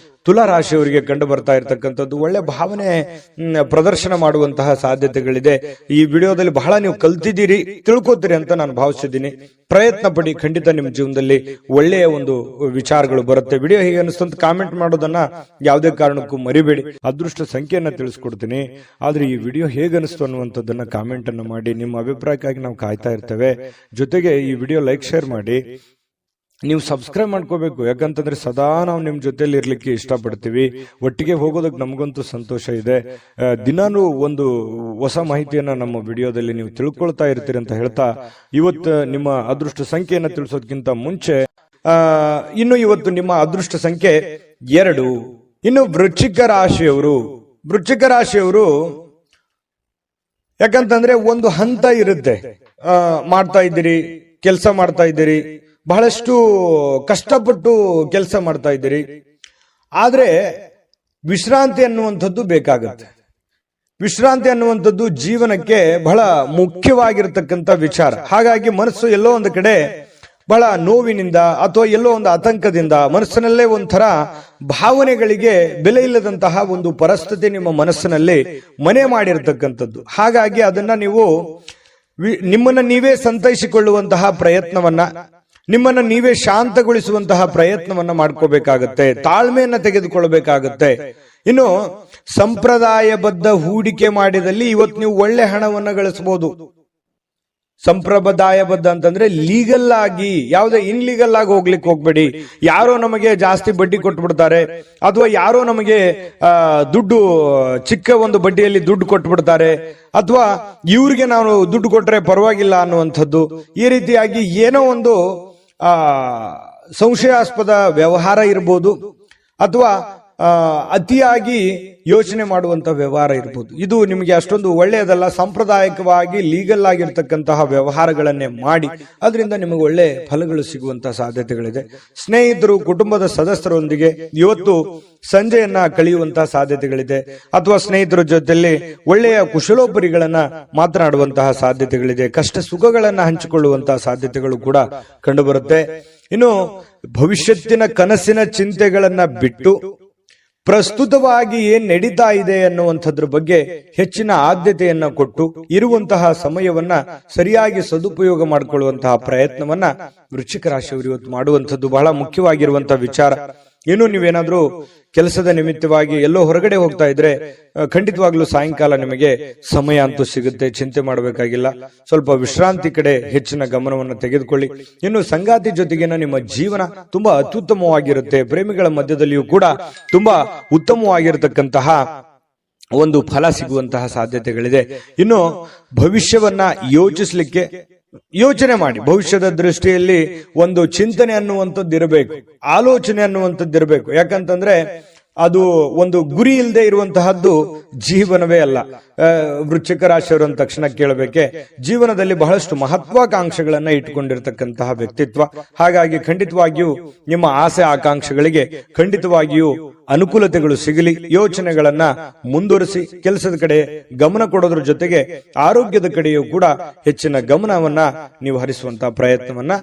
ತುಲಾ ರಾಶಿಯವರಿಗೆ ಕಂಡು ಬರ್ತಾ ಇರತಕ್ಕಂಥದ್ದು. ಒಳ್ಳೆ ಭಾವನೆ ಪ್ರದರ್ಶನ ಮಾಡುವಂತಹ ಸಾಧ್ಯತೆಗಳಿದೆ. ಈ ವಿಡಿಯೋದಲ್ಲಿ ಬಹಳ ನೀವು ಕಲ್ತಿದ್ದೀರಿ, ತಿಳ್ಕೊತೀರಿ ಅಂತ ನಾನು ಭಾವಿಸಿದ್ದೀನಿ. ಪ್ರಯತ್ನ ಪಡಿ, ಖಂಡಿತ ನಿಮ್ಮ ಜೀವನದಲ್ಲಿ ಒಳ್ಳೆಯ ಒಂದು ವಿಚಾರಗಳು ಬರುತ್ತೆ. ವಿಡಿಯೋ ಹೇಗೆ ಅನಿಸ್ತು ಅಂತ ಕಾಮೆಂಟ್ ಮಾಡೋದನ್ನ ಯಾವುದೇ ಕಾರಣಕ್ಕೂ ಮರಿಬೇಡಿ. ಅದೃಷ್ಟ ಸಂಖ್ಯೆಯನ್ನ ತಿಳಿಸ್ಕೊಡ್ತೀನಿ, ಆದ್ರೆ ಈ ವಿಡಿಯೋ ಹೇಗೆ ಅನಿಸ್ತು ಅನ್ನುವಂಥದ್ದನ್ನ ಕಾಮೆಂಟ್ ಅನ್ನು ಮಾಡಿ. ನಿಮ್ಮ ಅಭಿಪ್ರಾಯಕ್ಕಾಗಿ ನಾವು ಕಾಯ್ತಾ ಇರ್ತೇವೆ. ಜೊತೆಗೆ ಈ ವಿಡಿಯೋ ಲೈಕ್ ಶೇರ್ ಮಾಡಿ. ನೀವು ಸಬ್ಸ್ಕ್ರೈಬ್ ಮಾಡ್ಕೋಬೇಕು, ಯಾಕಂತಂದ್ರೆ ಸದಾ ನಾವು ನಿಮ್ ಜೊತೆಲಿ ಇರ್ಲಿಕ್ಕೆ ಇಷ್ಟಪಡ್ತೀವಿ. ಒಟ್ಟಿಗೆ ಹೋಗೋದಕ್ಕೆ ನಮಗಂತೂ ಸಂತೋಷ ಇದೆ. ದಿನಾನು ಒಂದು ಹೊಸ ಮಾಹಿತಿಯನ್ನ ನಮ್ಮ ವಿಡಿಯೋದಲ್ಲಿ ನೀವು ತಿಳ್ಕೊಳ್ತಾ ಇರ್ತೀರಿ ಅಂತ ಹೇಳ್ತಾ, ಇವತ್ತು ನಿಮ್ಮ ಅದೃಷ್ಟ ಸಂಖ್ಯೆಯನ್ನ ತಿಳಿಸೋದಕ್ಕಿಂತ ಮುಂಚೆ ಇನ್ನು ಇವತ್ತು ನಿಮ್ಮ ಅದೃಷ್ಟ ಸಂಖ್ಯೆ 2. ಇನ್ನು ವೃಶ್ಚಿಕ ರಾಶಿಯವರು ಯಾಕಂತಂದ್ರೆ ಒಂದು ಹಂತ ಇರುತ್ತೆ. ಮಾಡ್ತಾ ಇದ್ದೀರಿ, ಕೆಲಸ ಮಾಡ್ತಾ ಇದ್ದೀರಿ, ಬಹಳಷ್ಟು ಕಷ್ಟಪಟ್ಟು ಕೆಲಸ ಮಾಡ್ತಾ ಇದ್ದೀರಿ, ಆದ್ರೆ ವಿಶ್ರಾಂತಿ ಅನ್ನುವಂಥದ್ದು ಬೇಕಾಗುತ್ತೆ. ವಿಶ್ರಾಂತಿ ಅನ್ನುವಂಥದ್ದು ಜೀವನಕ್ಕೆ ಬಹಳ ಮುಖ್ಯವಾಗಿರತಕ್ಕಂಥ ವಿಚಾರ. ಹಾಗಾಗಿ ಮನಸ್ಸು ಎಲ್ಲೋ ಒಂದು ಕಡೆ ಬಹಳ ನೋವಿನಿಂದ ಅಥವಾ ಎಲ್ಲೋ ಒಂದು ಆತಂಕದಿಂದ, ಮನಸ್ಸಿನಲ್ಲೇ ಒಂಥರ ಭಾವನೆಗಳಿಗೆ ಬೆಲೆ ಇಲ್ಲದಂತಹ ಒಂದು ಪರಿಸ್ಥಿತಿ ನಿಮ್ಮ ಮನಸ್ಸಿನಲ್ಲಿ ಮನೆ ಮಾಡಿರ್ತಕ್ಕಂಥದ್ದು. ಹಾಗಾಗಿ ಅದನ್ನ ನೀವು ನಿಮ್ಮನ್ನ ನೀವೇ ಸಂತೈಸಿಕೊಳ್ಳುವಂತಹ ಪ್ರಯತ್ನವನ್ನ, ನಿಮ್ಮನ್ನ ನೀವೇ ಶಾಂತಗೊಳಿಸುವಂತಹ ಪ್ರಯತ್ನವನ್ನ ಮಾಡ್ಕೋಬೇಕಾಗತ್ತೆ. ತಾಳ್ಮೆಯನ್ನ ತೆಗೆದುಕೊಳ್ಳಬೇಕಾಗತ್ತೆ. ಇನ್ನು ಸಂಪ್ರದಾಯಬದ್ಧ ಹೂಡಿಕೆ ಮಾಡಿದಲ್ಲಿ ಇವತ್ತು ನೀವು ಒಳ್ಳೆ ಹಣವನ್ನ ಗಳಿಸಬಹುದು. ಸಂಪ್ರದಾಯಬದ್ಧ ಅಂತಂದ್ರೆ ಲೀಗಲ್ ಆಗಿ, ಯಾವುದೇ ಇನ್ಲೀಗಲ್ ಆಗಿ ಹೋಗ್ಲಿಕ್ಕೆ ಹೋಗ್ಬೇಡಿ. ಯಾರೋ ನಮಗೆ ಜಾಸ್ತಿ ಬಡ್ಡಿ ಕೊಟ್ಬಿಡ್ತಾರೆ, ಅಥವಾ ಯಾರೋ ನಮಗೆ ದುಡ್ಡು ಚಿಕ್ಕ ಒಂದು ಬಡ್ಡಿಯಲ್ಲಿ ದುಡ್ಡು ಕೊಟ್ಬಿಡ್ತಾರೆ, ಅಥವಾ ಇವ್ರಿಗೆ ನಾವು ದುಡ್ಡು ಕೊಟ್ರೆ ಪರವಾಗಿಲ್ಲ ಅನ್ನುವಂಥದ್ದು. ಈ ರೀತಿಯಾಗಿ ಏನೋ ಒಂದು ಸಂಶಯಾಸ್ಪದ ವ್ಯವಹಾರ ಇರ್ಬೋದು, ಅಥವಾ ಅತಿಯಾಗಿ ಯೋಚನೆ ಮಾಡುವಂತಹ ವ್ಯವಹಾರ ಇರ್ಬೋದು. ಇದು ನಿಮಗೆ ಅಷ್ಟೊಂದು ಒಳ್ಳೆಯದಲ್ಲ. ಸಾಂಪ್ರದಾಯಿಕವಾಗಿ ಲೀಗಲ್ ಆಗಿರ್ತಕ್ಕಂತಹ ವ್ಯವಹಾರಗಳನ್ನೇ ಮಾಡಿ, ಅದರಿಂದ ನಿಮಗೆ ಒಳ್ಳೆ ಫಲಗಳು ಸಿಗುವಂತಹ ಸಾಧ್ಯತೆಗಳಿದೆ. ಸ್ನೇಹಿತರು, ಕುಟುಂಬದ ಸದಸ್ಯರೊಂದಿಗೆ ಇವತ್ತು ಸಂಜೆಯನ್ನ ಕಳೆಯುವಂತಹ ಸಾಧ್ಯತೆಗಳಿದೆ, ಅಥವಾ ಸ್ನೇಹಿತರ ಜೊತೆಯಲ್ಲಿ ಒಳ್ಳೆಯ ಕುಶಲೋಪರಿಗಳನ್ನ ಮಾತನಾಡುವಂತಹ ಸಾಧ್ಯತೆಗಳಿದೆ. ಕಷ್ಟ ಸುಖಗಳನ್ನ ಹಂಚಿಕೊಳ್ಳುವಂತಹ ಸಾಧ್ಯತೆಗಳು ಕೂಡ ಕಂಡುಬರುತ್ತೆ. ಇನ್ನು ಭವಿಷ್ಯತ್ತಿನ ಕನಸಿನ ಚಿಂತೆಗಳನ್ನ ಬಿಟ್ಟು ಪ್ರಸ್ತುತವಾಗಿ ಏನ್ ನಡೀತಾ ಇದೆ ಅನ್ನುವಂಥದ್ರ ಬಗ್ಗೆ ಹೆಚ್ಚಿನ ಆದ್ಯತೆಯನ್ನ ಕೊಟ್ಟು ಇರುವಂತಹ ಸಮಯವನ್ನ ಸರಿಯಾಗಿ ಸದುಪಯೋಗ ಮಾಡಿಕೊಳ್ಳುವಂತಹ ಪ್ರಯತ್ನವನ್ನ ವೃಶ್ಚಿಕ ರಾಶಿಯವರು ಇವತ್ತು ಮಾಡುವಂಥದ್ದು ಬಹಳ ಮುಖ್ಯವಾಗಿರುವಂತಹ ವಿಚಾರ. ಇನ್ನು ನೀವೇನಾದ್ರೂ ಕೆಲಸದ ನಿಮಿತ್ತವಾಗಿ ಎಲ್ಲೋ ಹೊರಗಡೆ ಹೋಗ್ತಾ ಇದ್ರೆ ಖಂಡಿತವಾಗ್ಲೂ ಸಾಯಂಕಾಲ ನಿಮಗೆ ಸಮಯ ಅಂತೂ ಸಿಗುತ್ತೆ, ಚಿಂತೆ ಮಾಡಬೇಕಾಗಿಲ್ಲ. ಸ್ವಲ್ಪ ವಿಶ್ರಾಂತಿ ಕಡೆ ಹೆಚ್ಚಿನ ಗಮನವನ್ನು ತೆಗೆದುಕೊಳ್ಳಿ. ಇನ್ನು ಸಂಗಾತಿ ಜೊತೆಗಿನ ನಿಮ್ಮ ಜೀವನ ತುಂಬಾ ಅತ್ಯುತ್ತಮವಾಗಿರುತ್ತೆ. ಪ್ರೇಮಿಗಳ ಮಧ್ಯದಲ್ಲಿಯೂ ಕೂಡ ತುಂಬಾ ಉತ್ತಮವಾಗಿರತಕ್ಕಂತಹ ಒಂದು ಫಲ ಸಿಗುವಂತಹ ಸಾಧ್ಯತೆಗಳಿದೆ. ಇನ್ನು ಭವಿಷ್ಯವನ್ನ ಯೋಚನೆ ಮಾಡಿ. ಭವಿಷ್ಯದ ದೃಷ್ಟಿಯಲ್ಲಿ ಒಂದು ಚಿಂತನೆ ಅನ್ನುವಂಥದ್ದು ಇರಬೇಕು, ಆಲೋಚನೆ ಅನ್ನುವಂಥದ್ದು ಇರಬೇಕು. ಯಾಕಂತಂದ್ರೆ ಅದು ಒಂದು ಗುರಿ ಇಲ್ಲದೆ ಇರುವಂತಹದ್ದು ಜೀವನವೇ ಅಲ್ಲ. ವೃಶ್ಚಿಕ ರಾಶಿಯವರು ಅಂದ ತಕ್ಷಣ ಕೇಳಬೇಕೆ, ಜೀವನದಲ್ಲಿ ಬಹಳಷ್ಟು ಮಹತ್ವಾಕಾಂಕ್ಷೆಗಳನ್ನ ಇಟ್ಟುಕೊಂಡಿರ್ತಕ್ಕಂತಹ ವ್ಯಕ್ತಿತ್ವ. ಹಾಗಾಗಿ ಖಂಡಿತವಾಗಿಯೂ ನಿಮ್ಮ ಆಸೆ ಆಕಾಂಕ್ಷೆಗಳಿಗೆ ಖಂಡಿತವಾಗಿಯೂ ಅನುಕೂಲತೆಗಳು ಸಿಗಲಿ. ಯೋಚನೆಗಳನ್ನ ಮುಂದುವರಿಸಿ ಕೆಲಸದ ಕಡೆ ಗಮನ ಕೊಡೋದ್ರ ಜೊತೆಗೆ ಆರೋಗ್ಯದ ಕಡೆಯೂ ಕೂಡ ಹೆಚ್ಚಿನ ಗಮನವನ್ನ ನೀವು ಹರಿಸುವಂತಹ ಪ್ರಯತ್ನವನ್ನ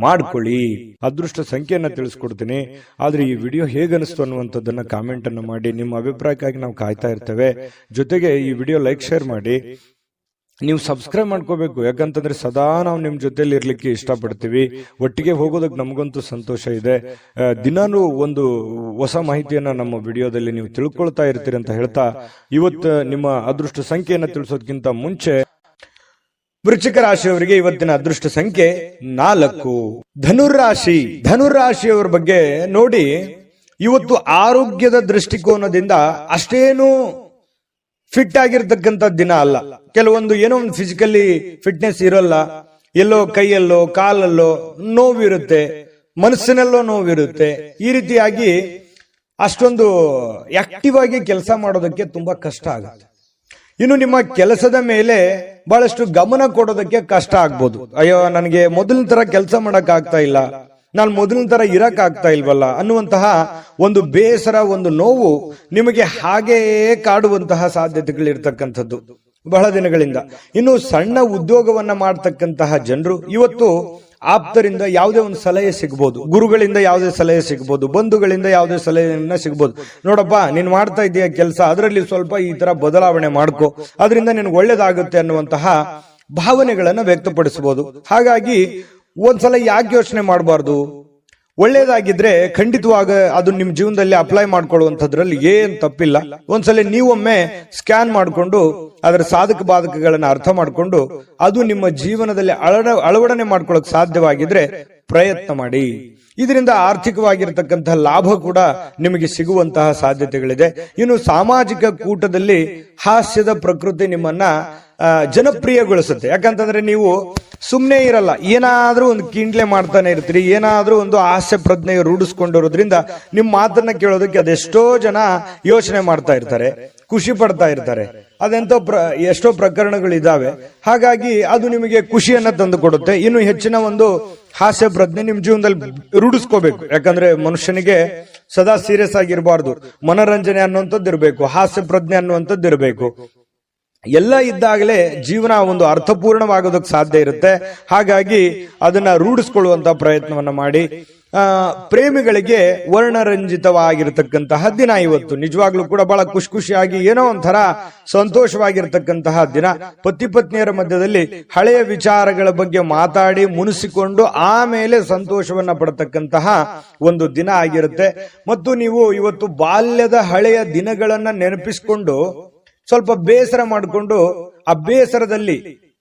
ಮಾಡ್ಕೊಳ್ಳಿ. ಅದೃಷ್ಟ ಸಂಖ್ಯೆಯನ್ನ ತಿಳಿಸ್ಕೊಡ್ತೀನಿ, ಆದ್ರೆ ಈ ವಿಡಿಯೋ ಹೇಗನಿಸ್ತು ಅನ್ನುವಂಥದ್ದನ್ನ ಕಾಮೆಂಟ್ ಅನ್ನು ಮಾಡಿ. ನಿಮ್ಮ ಅಭಿಪ್ರಾಯಕ್ಕಾಗಿ ನಾವು ಕಾಯ್ತಾ ಇರ್ತೇವೆ. ಜೊತೆಗೆ ಈ ವಿಡಿಯೋ ಲೈಕ್ ಶೇರ್ ಮಾಡಿ. ನೀವು ಸಬ್ಸ್ಕ್ರೈಬ್ ಮಾಡ್ಕೋಬೇಕು, ಯಾಕಂತಂದ್ರೆ ಸದಾ ನಾವು ನಿಮ್ ಜೊತೆಲಿ ಇರ್ಲಿಕ್ಕೆ ಇಷ್ಟಪಡ್ತೀವಿ. ಒಟ್ಟಿಗೆ ಹೋಗೋದಕ್ಕೆ ನಮಗಂತೂ ಸಂತೋಷ ಇದೆ. ದಿನಾನು ಒಂದು ಹೊಸ ಮಾಹಿತಿಯನ್ನ ನಮ್ಮ ವಿಡಿಯೋದಲ್ಲಿ ನೀವು ತಿಳ್ಕೊಳ್ತಾ ಇರ್ತೀರಿ ಅಂತ ಹೇಳ್ತಾ, ಇವತ್ತು ನಿಮ್ಮ ಅದೃಷ್ಟ ಸಂಖ್ಯೆಯನ್ನ ತಿಳಿಸೋದಕ್ಕಿಂತ ಮುಂಚೆ ವೃಶ್ಚಿಕ ರಾಶಿಯವರಿಗೆ ಇವತ್ತಿನ ಅದೃಷ್ಟ ಸಂಖ್ಯೆ 4. ಧನುರಾಶಿಯವರ ಬಗ್ಗೆ ನೋಡಿ, ಇವತ್ತು ಆರೋಗ್ಯದ ದೃಷ್ಟಿಕೋನದಿಂದ ಅಷ್ಟೇನು ಫಿಟ್ ಆಗಿರ್ತಕ್ಕಂಥ ದಿನ ಅಲ್ಲ. ಕೆಲವೊಂದು ಏನೋ ಒಂದು ಫಿಸಿಕಲಿ ಫಿಟ್ನೆಸ್ ಇರೋಲ್ಲ, ಎಲ್ಲೋ ಕೈಯಲ್ಲೋ ಕಾಲಲ್ಲೋ ನೋವಿರುತ್ತೆ, ಮನಸ್ಸಿನಲ್ಲೋ ನೋವಿರುತ್ತೆ. ಈ ರೀತಿಯಾಗಿ ಅಷ್ಟೊಂದು ಆಕ್ಟಿವ್ ಆಗಿ ಕೆಲಸ ಮಾಡೋದಕ್ಕೆ ತುಂಬಾ ಕಷ್ಟ ಆಗುತ್ತೆ. ಇನ್ನು ನಿಮ್ಮ ಕೆಲಸದ ಮೇಲೆ ಬಹಳಷ್ಟು ಗಮನ ಕೊಡೋದಕ್ಕೆ ಕಷ್ಟ ಆಗ್ಬೋದು. ಅಯ್ಯೋ, ನನಗೆ ಮೊದಲಿನ ತರ ಕೆಲಸ ಮಾಡಕ್ ಆಗ್ತಾ ಇಲ್ಲ, ನಾನು ಮೊದಲಿನ ತರ ಇರಕ್ ಆಗ್ತಾ ಇಲ್ವಲ್ಲ ಅನ್ನುವಂತಹ ಒಂದು ಬೇಸರ, ಒಂದು ನೋವು ನಿಮಗೆ ಹಾಗೆಯೇ ಕಾಡುವಂತಹ ಸಾಧ್ಯತೆಗಳಿರ್ತಕ್ಕಂಥದ್ದು ಬಹಳ ದಿನಗಳಿಂದ. ಇನ್ನು ಸಣ್ಣ ಉದ್ಯೋಗವನ್ನ ಮಾಡ್ತಕ್ಕಂತಹ ಜನರು ಇವತ್ತು ಆಪ್ತರಿಂದ ಯಾವುದೇ ಒಂದು ಸಲಹೆ ಸಿಗ್ಬೋದು, ಗುರುಗಳಿಂದ ಯಾವುದೇ ಸಲಹೆ ಸಿಗ್ಬೋದು, ಬಂಧುಗಳಿಂದ ಯಾವುದೇ ಸಲಹೆಯನ್ನ ಸಿಗ್ಬೋದು. ನೋಡಪ್ಪ, ನೀನ್ ಮಾಡ್ತಾ ಇದೀಯ ಕೆಲಸ, ಅದರಲ್ಲಿ ಸ್ವಲ್ಪ ಈ ತರ ಬದಲಾವಣೆ ಮಾಡ್ಕೋ, ಅದರಿಂದ ನಿನ್ಗೆ ಒಳ್ಳೇದಾಗುತ್ತೆ ಅನ್ನುವಂತಹ ಭಾವನೆಗಳನ್ನ ವ್ಯಕ್ತಪಡಿಸಬಹುದು. ಹಾಗಾಗಿ ಒಂದ್ಸಲ ಯಾಕೆ ಯೋಚನೆ ಮಾಡಬಾರ್ದು? ಒಳ್ಳೇದಾಗಿದ್ರೆ ಖಂಡಿತವಾಗ ಅದು ನಿಮ್ ಜೀವನದಲ್ಲಿ ಅಪ್ಲೈ ಮಾಡ್ಕೊಳ್ಳುವಂಥದ್ರಲ್ಲಿ ಏನ್ ತಪ್ಪಿಲ್ಲ. ಒಂದ್ಸಲ ನೀವೊಮ್ಮೆ ಸ್ಕ್ಯಾನ್ ಮಾಡಿಕೊಂಡು ಅದರ ಸಾಧಕ ಬಾಧಕಗಳನ್ನ ಅರ್ಥ ಮಾಡಿಕೊಂಡು ಅದು ನಿಮ್ಮ ಜೀವನದಲ್ಲಿ ಅಳವಡನೆ ಮಾಡ್ಕೊಳ್ಳೋಕೆ ಸಾಧ್ಯವಾಗಿದ್ರೆ ಪ್ರಯತ್ನ ಮಾಡಿ. ಇದರಿಂದ ಆರ್ಥಿಕವಾಗಿರತಕ್ಕಂತಹ ಲಾಭ ಕೂಡ ನಿಮಗೆ ಸಿಗುವಂತಹ ಸಾಧ್ಯತೆಗಳಿದೆ. ಇನ್ನು ಸಾಮಾಜಿಕ ಕೂಟದಲ್ಲಿ ಹಾಸ್ಯದ ಪ್ರಕೃತಿ ನಿಮ್ಮನ್ನ ಜನಪ್ರಿಯಗೊಳಿಸುತ್ತೆ. ಯಾಕಂತಂದ್ರೆ ನೀವು ಸುಮ್ಮನೆ ಇರಲ್ಲ, ಏನಾದ್ರೂ ಒಂದು ಕಿಂಡ್ಲೆ ಮಾಡ್ತಾನೆ ಇರ್ತೀರಿ, ಏನಾದ್ರೂ ಒಂದು ಹಾಸ್ಯ ಪ್ರಜ್ಞೆ ರೂಢಿಸ್ಕೊಂಡಿರೋದ್ರಿಂದ ನಿಮ್ಮ ಮಾತನ್ನ ಕೇಳೋದಕ್ಕೆ ಅದೆಷ್ಟೋ ಜನ ಯೋಚನೆ ಮಾಡ್ತಾ ಇರ್ತಾರೆ, ಖುಷಿ ಪಡ್ತಾ ಇರ್ತಾರೆ. ಅದೆಂತೋ ಎಷ್ಟೋ ಪ್ರಕರಣಗಳಿದಾವೆ. ಹಾಗಾಗಿ ಅದು ನಿಮಗೆ ಖುಷಿಯನ್ನ ತಂದು ಕೊಡುತ್ತೆ. ಇನ್ನು ಹೆಚ್ಚಿನ ಒಂದು ಹಾಸ್ಯ ಪ್ರಜ್ಞೆ ನಿಮ್ ಜೀವನದಲ್ಲಿ ರೂಢಿಸ್ಕೋಬೇಕು. ಯಾಕಂದ್ರೆ ಮನುಷ್ಯನಿಗೆ ಸದಾ ಸೀರಿಯಸ್ ಆಗಿರಬಾರ್ದು, ಮನೋರಂಜನೆ ಅನ್ನುವಂಥದ್ದು ಇರಬೇಕು, ಹಾಸ್ಯ ಪ್ರಜ್ಞೆ ಅನ್ನುವಂಥದ್ದು ಇರಬೇಕು. ಎಲ್ಲ ಇದ್ದಾಗಲೇ ಜೀವನ ಒಂದು ಅರ್ಥಪೂರ್ಣವಾಗೋದಕ್ಕೆ ಸಾಧ್ಯ ಇರುತ್ತೆ. ಹಾಗಾಗಿ ಅದನ್ನ ರೂಢಿಸ್ಕೊಳ್ಳುವಂತಹ ಪ್ರಯತ್ನವನ್ನ ಮಾಡಿ. ಪ್ರೇಮಿಗಳಿಗೆ ವರ್ಣರಂಜಿತವಾಗಿರತಕ್ಕಂತಹ ದಿನ ಇವತ್ತು. ನಿಜವಾಗ್ಲೂ ಕೂಡ ಬಹಳ ಖುಷಿಯಾಗಿ ಏನೋ ಒಂಥರ ಸಂತೋಷವಾಗಿರ್ತಕ್ಕಂತಹ ದಿನ. ಪತಿ ಪತ್ನಿಯರ ಮಧ್ಯದಲ್ಲಿ ಹಳೆಯ ವಿಚಾರಗಳ ಬಗ್ಗೆ ಮಾತಾಡಿ ಮುನಿಸಿಕೊಂಡು ಆಮೇಲೆ ಸಂತೋಷವನ್ನ ಪಡತಕ್ಕಂತಹ ಒಂದು ದಿನ ಆಗಿರುತ್ತೆ. ಮತ್ತು ನೀವು ಇವತ್ತು ಬಾಲ್ಯದ ಹಳೆಯ ದಿನಗಳನ್ನ ನೆನಪಿಸಿಕೊಂಡು ಸ್ವಲ್ಪ ಬೇಸರ ಮಾಡಿಕೊಂಡು ಆ ಬೇಸರದಲ್ಲಿ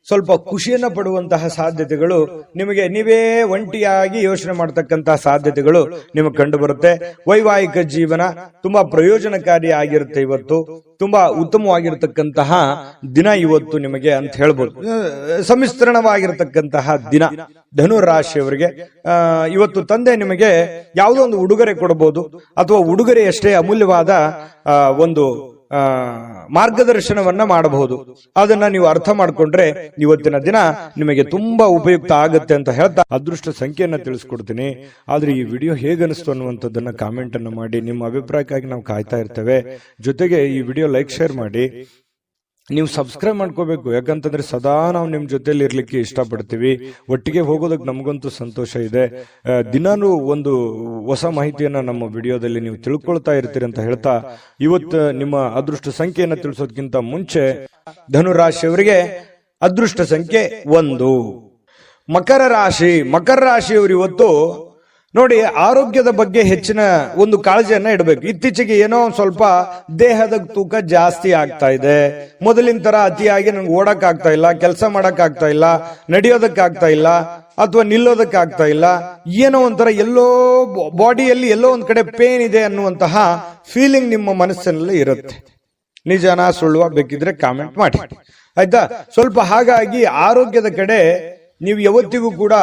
ಸ್ವಲ್ಪ ಖುಷಿಯನ್ನ ಪಡುವಂತಹ ಸಾಧ್ಯತೆಗಳು ನಿಮಗೆ, ನೀವೇ ಒಂಟಿಯಾಗಿ ಯೋಚನೆ ಮಾಡತಕ್ಕಂತಹ ಸಾಧ್ಯತೆಗಳು ನಿಮಗೆ ಕಂಡು ಬರುತ್ತೆ. ವೈವಾಹಿಕ ಜೀವನ ತುಂಬಾ ಪ್ರಯೋಜನಕಾರಿ ಆಗಿರುತ್ತೆ. ಇವತ್ತು ತುಂಬಾ ಉತ್ತಮವಾಗಿರತಕ್ಕಂತಹ ದಿನ ಇವತ್ತು ನಿಮಗೆ ಅಂತ ಹೇಳ್ಬೋದು. ಸಮ್ಮಿಶ್ರಣವಾಗಿರತಕ್ಕಂತಹ ದಿನ. ಧನು ರಾಶಿಯವರಿಗೆ ಇವತ್ತು ತಂದೆ ನಿಮಗೆ ಯಾವುದೋ ಒಂದು ಉಡುಗೊರೆ ಕೊಡಬಹುದು, ಅಥವಾ ಉಡುಗೊರೆಯಷ್ಟೇ ಅಮೂಲ್ಯವಾದ ಒಂದು ಮಾರ್ಗದರ್ಶನವನ್ನ ಮಾಡಬಹುದು. ಅದನ್ನ ನೀವು ಅರ್ಥ ಮಾಡ್ಕೊಂಡ್ರೆ ಇವತ್ತಿನ ದಿನ ನಿಮಗೆ ತುಂಬಾ ಉಪಯುಕ್ತ ಆಗುತ್ತೆ ಅಂತ ಹೇಳ್ತಾ ಅದೃಷ್ಟ ಸಂಖ್ಯೆಯನ್ನ ತಿಳಿಸ್ಕೊಡ್ತೀನಿ. ಆದ್ರೆ ಈ ವಿಡಿಯೋ ಹೇಗನಿಸ್ತು ಅನ್ನುವಂಥದ್ದನ್ನ ಕಾಮೆಂಟ್ ಅನ್ನು ಮಾಡಿ. ನಿಮ್ಮ ಅಭಿಪ್ರಾಯಕ್ಕಾಗಿ ನಾವು ಕಾಯ್ತಾ ಇರ್ತೇವೆ. ಜೊತೆಗೆ ಈ ವಿಡಿಯೋ ಲೈಕ್, ಶೇರ್ ಮಾಡಿ. ನೀವು ಸಬ್ಸ್ಕ್ರೈಬ್ ಮಾಡ್ಕೋಬೇಕು. ಯಾಕಂತಂದ್ರೆ ಸದಾ ನಾವು ನಿಮ್ ಜೊತೆಲಿ ಇರ್ಲಿಕ್ಕೆ ಇಷ್ಟಪಡ್ತೀವಿ. ಒಟ್ಟಿಗೆ ಹೋಗೋದಕ್ಕೆ ನಮಗಂತೂ ಸಂತೋಷ ಇದೆ. ದಿನಾನು ಒಂದು ಹೊಸ ಮಾಹಿತಿಯನ್ನ ನಮ್ಮ ವಿಡಿಯೋದಲ್ಲಿ ನೀವು ತಿಳ್ಕೊಳ್ತಾ ಇರ್ತೀರಿ ಅಂತ ಹೇಳ್ತಾ, ಇವತ್ತು ನಿಮ್ಮ ಅದೃಷ್ಟ ಸಂಖ್ಯೆಯನ್ನ ತಿಳಿಸೋದಕ್ಕಿಂತ ಮುಂಚೆ ಧನುರಾಶಿಯವರಿಗೆ ಅದೃಷ್ಟ ಸಂಖ್ಯೆ 1. ಮಕರ ರಾಶಿ. ಮಕರ ರಾಶಿಯವರು ಇವತ್ತು ನೋಡಿ, ಆರೋಗ್ಯದ ಬಗ್ಗೆ ಹೆಚ್ಚಿನ ಒಂದು ಕಾಳಜಿಯನ್ನ ಇಡಬೇಕು. ಇತ್ತೀಚೆಗೆ ಏನೋ ಸ್ವಲ್ಪ ದೇಹದ ತೂಕ ಜಾಸ್ತಿ ಆಗ್ತಾ ಇದೆ. ಮೊದಲಿನ ತರ ಅತಿಯಾಗಿ ನಂಗೆ ಓಡಕ್ ಆಗ್ತಾ ಇಲ್ಲ, ಕೆಲಸ ಮಾಡಕ್ ಆಗ್ತಾ ಇಲ್ಲ, ನಡೆಯೋದಕ್ಕಾಗ್ತಾ ಇಲ್ಲ, ಅಥವಾ ನಿಲ್ಲೋದಕ್ಕಾಗ್ತಾ ಇಲ್ಲ. ಏನೋ ಒಂಥರ ಎಲ್ಲೋ ಬಾಡಿಯಲ್ಲಿ ಎಲ್ಲೋ ಒಂದ್ ಕಡೆ ಪೇನ್ ಇದೆ ಅನ್ನುವಂತಹ ಫೀಲಿಂಗ್ ನಿಮ್ಮ ಮನಸ್ಸಿನಲ್ಲಿ ಇರುತ್ತೆ. ನಿಜನಾ ಸುಳ್ಳುವ ಬೇಕಿದ್ರೆ ಕಾಮೆಂಟ್ ಮಾಡಿ, ಆಯ್ತಾ? ಸ್ವಲ್ಪ ಹಾಗಾಗಿ ಆರೋಗ್ಯದ ಕಡೆ ನೀವು ಯಾವತ್ತಿಗೂ ಕೂಡ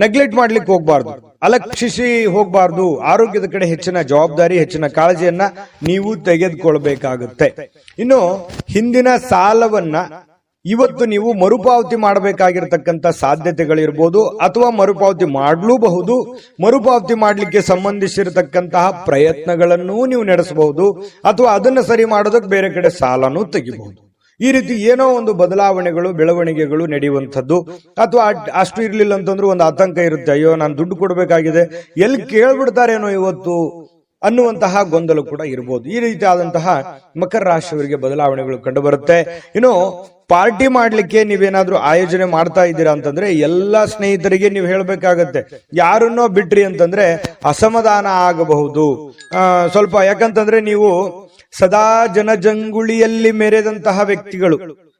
ನೆಗ್ಲೆಕ್ಟ್ ಮಾಡ್ಲಿಕ್ಕೆ ಹೋಗ್ಬಾರ್ದು, ಅಲಕ್ಷಿಸಿ ಹೋಗ್ಬಾರ್ದು. ಆರೋಗ್ಯದ ಕಡೆ ಹೆಚ್ಚಿನ ಜವಾಬ್ದಾರಿ, ಹೆಚ್ಚಿನ ಕಾಳಜಿಯನ್ನ ನೀವು ತೆಗೆದುಕೊಳ್ಬೇಕಾಗುತ್ತೆ. ಇನ್ನು ಹಿಂದಿನ ಸಾಲವನ್ನ ಇವತ್ತು ನೀವು ಮರುಪಾವತಿ ಮಾಡಬೇಕಾಗಿರ್ತಕ್ಕಂಥ ಸಾಧ್ಯತೆಗಳಿರ್ಬೋದು, ಅಥವಾ ಮರುಪಾವತಿ ಮಾಡಲೂಬಹುದು. ಮರುಪಾವತಿ ಮಾಡಲಿಕ್ಕೆ ಸಂಬಂಧಿಸಿರತಕ್ಕಂತಹ ಪ್ರಯತ್ನಗಳನ್ನೂ ನೀವು ನಡೆಸಬಹುದು, ಅಥವಾ ಅದನ್ನ ಸರಿ ಮಾಡೋದಕ್ಕೆ ಬೇರೆ ಕಡೆ ಸಾಲನೂ ತೆಗಿಬಹುದು. ಈ ರೀತಿ ಏನೋ ಒಂದು ಬದಲಾವಣೆಗಳು, ಬೆಳವಣಿಗೆಗಳು ನಡೆಯುವಂಥದ್ದು. ಅಥವಾ ಅಷ್ಟು ಇರ್ಲಿಲ್ಲ ಅಂತಂದ್ರೂ ಒಂದು ಆತಂಕ ಇರುತ್ತೆ, ಅಯ್ಯೋ ನಾನು ದುಡ್ಡು ಕೊಡಬೇಕಾಗಿದೆ, ಎಲ್ಲಿ ಕೇಳ್ಬಿಡ್ತಾರೇನೋ ಇವತ್ತು ಅನ್ನುವಂತಹ ಗೊಂದಲ ಕೂಡ ಇರಬಹುದು. ಈ ರೀತಿ ಆದಂತಹ ಮಕರ ರಾಶಿಯವರಿಗೆ ಬದಲಾವಣೆಗಳು ಕಂಡು ಬರುತ್ತೆ. ಇನ್ನು ಪಾರ್ಟಿ ಮಾಡ್ಲಿಕ್ಕೆ ನೀವೇನಾದ್ರೂ ಆಯೋಜನೆ ಮಾಡ್ತಾ ಇದ್ದೀರಾ ಅಂತಂದ್ರೆ ಎಲ್ಲಾ ಸ್ನೇಹಿತರಿಗೆ ನೀವು ಹೇಳ್ಬೇಕಾಗತ್ತೆ, ಯಾರನ್ನೋ ಬಿಟ್ರಿ ಅಂತಂದ್ರೆ ಅಸಮಾಧಾನ ಆಗಬಹುದು ಸ್ವಲ್ಪ. ಯಾಕಂತಂದ್ರೆ ನೀವು ಸದಾ ಜನಜಂಗುಳಿಯಲ್ಲಿ ಮೆರೆದಂತಹ ವ್ಯಕ್ತಿಗಳು,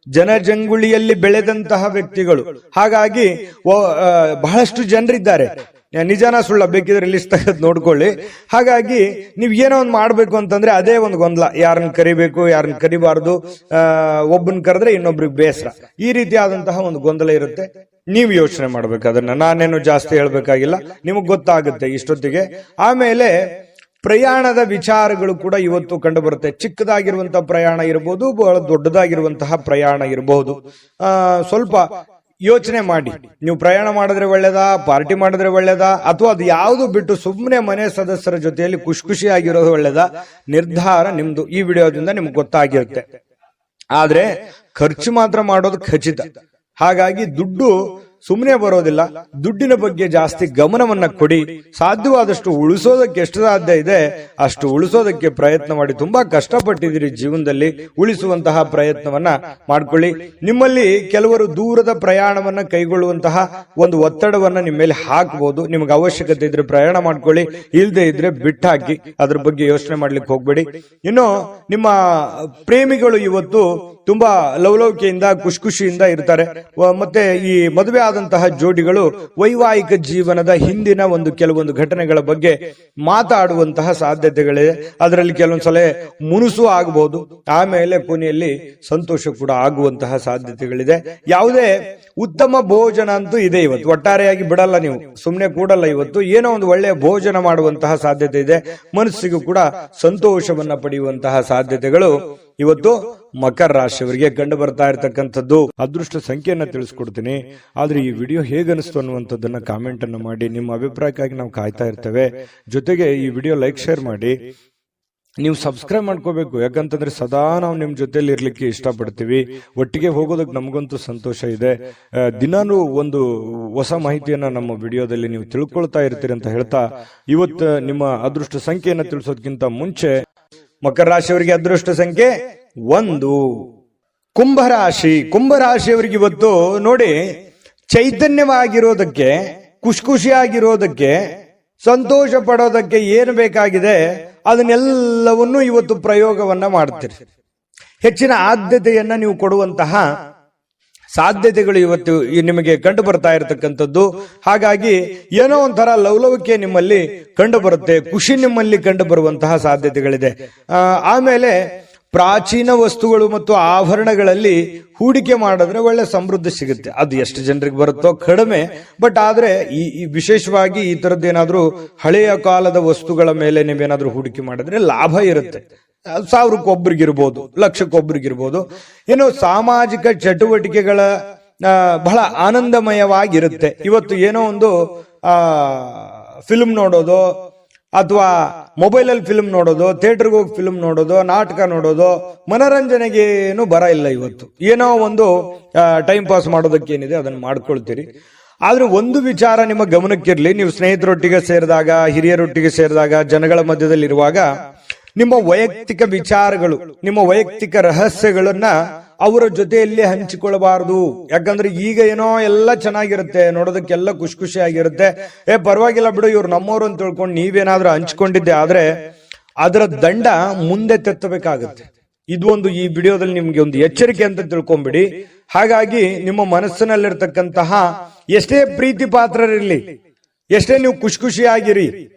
ಜನಜಂಗುಳಿಯಲ್ಲಿ ಬೆಳೆದಂತಹ ವ್ಯಕ್ತಿಗಳು. ಹಾಗಾಗಿ ಬಹಳಷ್ಟು ಜನರಿದ್ದಾರೆ. ನಿಜಾನ ಸುಳ್ಳ ಬೇಕಿದ್ರೆ ಲಿಸ್ಟ್ ತೆಗೆದು ನೋಡ್ಕೊಳ್ಳಿ. ಹಾಗಾಗಿ ನೀವ್ ಏನೋ ಒಂದು ಮಾಡ್ಬೇಕು ಅಂತಂದ್ರೆ ಅದೇ ಒಂದು ಗೊಂದಲ, ಯಾರನ್ನ ಕರಿಬೇಕು, ಯಾರನ್ನ ಕರಿಬಾರ್ದು, ಒಬ್ಬನ್ ಕರೆದ್ರೆ ಇನ್ನೊಬ್ರಿಗೆ ಬೇಸರ, ಈ ರೀತಿಯಾದಂತಹ ಒಂದು ಗೊಂದಲ ಇರುತ್ತೆ. ನೀವು ಯೋಚನೆ ಮಾಡ್ಬೇಕು. ಅದನ್ನ ನಾನೇನು ಜಾಸ್ತಿ ಹೇಳ್ಬೇಕಾಗಿಲ್ಲ, ನಿಮಗ್ ಗೊತ್ತಾಗುತ್ತೆ ಇಷ್ಟೊತ್ತಿಗೆ. ಆಮೇಲೆ ಪ್ರಯಾಣದ ವಿಚಾರಗಳು ಕೂಡ ಇವತ್ತು ಕಂಡು ಬರುತ್ತೆ. ಚಿಕ್ಕದಾಗಿರುವಂತಹ ಪ್ರಯಾಣ ಇರಬಹುದು, ಬಹಳ ದೊಡ್ಡದಾಗಿರುವಂತಹ ಪ್ರಯಾಣ ಇರಬಹುದು. ಸ್ವಲ್ಪ ಯೋಚನೆ ಮಾಡಿ, ನೀವು ಪ್ರಯಾಣ ಮಾಡಿದ್ರೆ ಒಳ್ಳೇದಾ, ಪಾರ್ಟಿ ಮಾಡಿದ್ರೆ ಒಳ್ಳೇದಾ, ಅಥವಾ ಅದು ಯಾವುದು ಬಿಟ್ಟು ಸುಮ್ಮನೆ ಮನೆ ಸದಸ್ಯರ ಜೊತೆಯಲ್ಲಿ ಖುಷಿಯಾಗಿರೋದು ಒಳ್ಳೇದಾ, ನಿರ್ಧಾರ ನಿಮ್ದು. ಈ ವಿಡಿಯೋದಿಂದ ನಿಮ್ಗೆ ಗೊತ್ತಾಗಿರುತ್ತೆ. ಆದ್ರೆ ಖರ್ಚು ಮಾತ್ರ ಮಾಡೋದು ಖಚಿತ. ಹಾಗಾಗಿ ದುಡ್ಡು ಸುಮ್ಮನೆ ಬರೋದಿಲ್ಲ. ದುಡ್ಡಿನ ಬಗ್ಗೆ ಜಾಸ್ತಿ ಗಮನವನ್ನ ಕೊಡಿ. ಸಾಧ್ಯವಾದಷ್ಟು ಉಳಿಸೋದಕ್ಕೆ ಎಷ್ಟು ಸಾಧ್ಯ ಇದೆ ಅಷ್ಟು ಉಳಿಸೋದಕ್ಕೆ ಪ್ರಯತ್ನ ಮಾಡಿ. ತುಂಬಾ ಕಷ್ಟಪಟ್ಟಿದ್ದೀರಿ ಜೀವನದಲ್ಲಿ, ಉಳಿಸುವಂತಹ ಪ್ರಯತ್ನವನ್ನ ಮಾಡ್ಕೊಳ್ಳಿ. ನಿಮ್ಮಲ್ಲಿ ಕೆಲವರು ದೂರದ ಪ್ರಯಾಣವನ್ನ ಕೈಗೊಳ್ಳುವಂತಹ ಒಂದು ಒತ್ತಡವನ್ನ ನಿಮ್ಮ ಮೇಲೆ ಹಾಕಬಹುದು. ನಿಮಗೆ ಅವಶ್ಯಕತೆ ಇದ್ರೆ ಪ್ರಯಾಣ ಮಾಡ್ಕೊಳ್ಳಿ, ಇಲ್ಲದೆ ಇದ್ರೆ ಬಿಟ್ಟಾಕಿ. ಅದ್ರ ಬಗ್ಗೆ ಯೋಚನೆ ಮಾಡ್ಲಿಕ್ಕೆ ಹೋಗ್ಬೇಡಿ. ಇನ್ನು ನಿಮ್ಮ ಪ್ರೇಮಿಗಳು ಇವತ್ತು ತುಂಬಾ ಲವಲವಿಕೆಯಿಂದ ಖುಷಿಯಿಂದ ಇರ್ತಾರೆ. ಮತ್ತೆ ಈ ಮದುವೆ ಆದಂತಹ ಜೋಡಿಗಳು ವೈವಾಹಿಕ ಜೀವನದ ಹಿಂದಿನ ಒಂದು ಕೆಲವೊಂದು ಘಟನೆಗಳ ಬಗ್ಗೆ ಮಾತಾಡುವಂತಹ ಸಾಧ್ಯತೆಗಳಿದೆ. ಅದರಲ್ಲಿ ಕೆಲವೊಂದ್ಸಲ ಮುನುಸು ಆಗಬಹುದು, ಆಮೇಲೆ ಕೊನೆಯಲ್ಲಿ ಸಂತೋಷ ಕೂಡ ಆಗುವಂತಹ ಸಾಧ್ಯತೆಗಳಿದೆ. ಯಾವುದೇ ಉತ್ತಮ ಭೋಜನ ಅಂತೂ ಇದೆ ಇವತ್ತು. ಒಟ್ಟಾರೆಯಾಗಿ ಬಿಡಲ್ಲ, ನೀವು ಸುಮ್ಮನೆ ಕೂಡಲ್ಲ. ಇವತ್ತು ಏನೋ ಒಂದು ಒಳ್ಳೆಯ ಭೋಜನ ಮಾಡುವಂತಹ ಸಾಧ್ಯತೆ ಇದೆ. ಮನಸ್ಸಿಗೂ ಕೂಡ ಸಂತೋಷವನ್ನ ಪಡೆಯುವಂತಹ ಸಾಧ್ಯತೆಗಳು ಇವತ್ತು ಮಕರ ರಾಶಿಯವರಿಗೆ ಕಂಡು ಬರ್ತಾ ಇರತಕ್ಕಂಥದ್ದು. ಅದೃಷ್ಟ ಸಂಖ್ಯೆಯನ್ನ ತಿಳಿಸ್ಕೊಡ್ತೀನಿ. ಆದ್ರೆ ಈ ವಿಡಿಯೋ ಹೇಗನಿಸ್ತು ಅನ್ನುವಂಥದ್ದನ್ನ ಕಾಮೆಂಟ್ ಅನ್ನು ಮಾಡಿ. ನಿಮ್ಮ ಅಭಿಪ್ರಾಯಕ್ಕಾಗಿ ನಾವು ಕಾಯ್ತಾ ಇರ್ತೇವೆ. ಜೊತೆಗೆ ಈ ವಿಡಿಯೋ ಲೈಕ್ ಶೇರ್ ಮಾಡಿ. ನೀವು ಸಬ್ಸ್ಕ್ರೈಬ್ ಮಾಡ್ಕೋಬೇಕು, ಯಾಕಂತಂದ್ರೆ ಸದಾ ನಾವು ನಿಮ್ ಜೊತೆಲಿ ಇರ್ಲಿಕ್ಕೆ ಇಷ್ಟಪಡ್ತೀವಿ. ಒಟ್ಟಿಗೆ ಹೋಗೋದಕ್ಕೆ ನಮಗಂತೂ ಸಂತೋಷ ಇದೆ. ದಿನಾನು ಒಂದು ಹೊಸ ಮಾಹಿತಿಯನ್ನ ನಮ್ಮ ವಿಡಿಯೋದಲ್ಲಿ ನೀವು ತಿಳ್ಕೊಳ್ತಾ ಇರ್ತೀರಿ ಅಂತ ಹೇಳ್ತಾ, ಇವತ್ತು ನಿಮ್ಮ ಅದೃಷ್ಟ ಸಂಖ್ಯೆಯನ್ನ ತಿಳಿಸೋದಕ್ಕಿಂತ ಮುಂಚೆ ಮಕರ ರಾಶಿಯವರಿಗೆ ಅದೃಷ್ಟ ಸಂಖ್ಯೆ 1. ಕುಂಭರಾಶಿಯವರಿಗೆ ಇವತ್ತು ನೋಡಿ, ಚೈತನ್ಯವಾಗಿರೋದಕ್ಕೆ, ಖುಷಿಯಾಗಿರೋದಕ್ಕೆ, ಸಂತೋಷ ಪಡೋದಕ್ಕೆ ಏನು ಬೇಕಾಗಿದೆ ಅದನ್ನೆಲ್ಲವನ್ನು ಇವತ್ತು ಪ್ರಯೋಗವನ್ನ ಮಾಡ್ತೀರಿ. ಹೆಚ್ಚಿನ ಆದ್ಯತೆಯನ್ನ ನೀವು ಕೊಡುವಂತಹ ಸಾಧ್ಯತೆಗಳು ಇವತ್ತು ನಿಮಗೆ ಕಂಡು ಬರ್ತಾ ಇರತಕ್ಕಂಥದ್ದು. ಹಾಗಾಗಿ ಏನೋ ಒಂಥರ ಲವಲವಿಕೆ ನಿಮ್ಮಲ್ಲಿ ಕಂಡು ಬರುತ್ತೆ, ಖುಷಿ ನಿಮ್ಮಲ್ಲಿ ಕಂಡು ಬರುವಂತಹ ಸಾಧ್ಯತೆಗಳಿದೆ. ಆಮೇಲೆ ಪ್ರಾಚೀನ ವಸ್ತುಗಳು ಮತ್ತು ಆಭರಣಗಳಲ್ಲಿ ಹೂಡಿಕೆ ಮಾಡಿದ್ರೆ ಒಳ್ಳೆ ಸಮೃದ್ಧಿ ಸಿಗುತ್ತೆ. ಅದು ಎಷ್ಟು ಜನರಿಗೆ ಬರುತ್ತೋ ಕಡಿಮೆ, ಬಟ್ ಆದ್ರೆ ಈ ವಿಶೇಷವಾಗಿ ಈ ತರದ್ದೇನಾದ್ರೂ ಹಳೆಯ ಕಾಲದ ವಸ್ತುಗಳ ಮೇಲೆ ನೀವೇನಾದ್ರೂ ಹೂಡಿಕೆ ಮಾಡಿದ್ರೆ ಲಾಭ ಇರುತ್ತೆ. 1000ಕ್ಕೊಬ್ರಿಗಿರ್ಬೋದು, ಲಕ್ಷಕ್ಕೊಬ್ರಿಗಿರ್ಬೋದು. ಏನು ಸಾಮಾಜಿಕ ಚಟುವಟಿಕೆಗಳ ಬಹಳ ಆನಂದಮಯವಾಗಿರುತ್ತೆ. ಇವತ್ತು ಏನೋ ಒಂದು ಫಿಲ್ಮ್ ನೋಡೋದು, ಅಥವಾ ಮೊಬೈಲಲ್ಲಿ ಫಿಲ್ಮ್ ನೋಡೋದು, ಥಿಯೇಟರ್ಗೆ ಹೋಗಿ ಫಿಲ್ಮ್ ನೋಡೋದು, ನಾಟಕ ನೋಡೋದು, ಮನೋರಂಜನೆಗೇನು ಬರ ಇಲ್ಲ. ಇವತ್ತು ಏನೋ ಒಂದು ಟೈಮ್ ಪಾಸ್ ಮಾಡೋದಕ್ಕೆ ಏನಿದೆ ಅದನ್ನು ಮಾಡ್ಕೊಳ್ತೀರಿ. ಆದ್ರೆ ಒಂದು ವಿಚಾರ ನಿಮ್ಮ ಗಮನಕ್ಕಿರ್ಲಿ, ನೀವು ಸ್ನೇಹಿತರೊಟ್ಟಿಗೆ ಸೇರಿದಾಗ, ಹಿರಿಯರೊಟ್ಟಿಗೆ ಸೇರಿದಾಗ, ಜನಗಳ ಮಧ್ಯದಲ್ಲಿ ಇರುವಾಗ ನಿಮ್ಮ ವೈಯಕ್ತಿಕ ವಿಚಾರಗಳು, ನಿಮ್ಮ ವೈಯಕ್ತಿಕ ರಹಸ್ಯಗಳನ್ನ ಅವರ ಜೊತೆಯಲ್ಲಿ ಹಂಚಿಕೊಳ್ಳಬಾರದು. ಯಾಕಂದ್ರೆ ಈಗ ಏನೋ ಎಲ್ಲ ಚೆನ್ನಾಗಿರುತ್ತೆ, ನೋಡೋದಕ್ಕೆಲ್ಲ ಖುಷಿಯಾಗಿರುತ್ತೆ. ಪರವಾಗಿಲ್ಲ ಬಿಡು, ಇವ್ರು ನಮ್ಮವ್ರು ಅಂತ ತಿಳ್ಕೊಂಡು ನೀವೇನಾದ್ರೂ ಹಂಚ್ಕೊಂಡಿದ್ದೆ ಆದ್ರೆ ಅದರ ದಂಡ ಮುಂದೆ ತೆತ್ತಬೇಕಾಗುತ್ತೆ. ಇದು ಒಂದು ಈ ವಿಡಿಯೋದಲ್ಲಿ ನಿಮ್ಗೆ ಒಂದು ಎಚ್ಚರಿಕೆ ಅಂತ ತಿಳ್ಕೊಂಬಿಡಿ. ಹಾಗಾಗಿ ನಿಮ್ಮ ಮನಸ್ಸಿನಲ್ಲಿರ್ತಕ್ಕಂತಹ ಎಷ್ಟೇ ಪ್ರೀತಿ ಪಾತ್ರರಿರ್ಲಿ, ಎಷ್ಟೇ ನೀವು ಖುಷಿಯಾಗಿರಿ,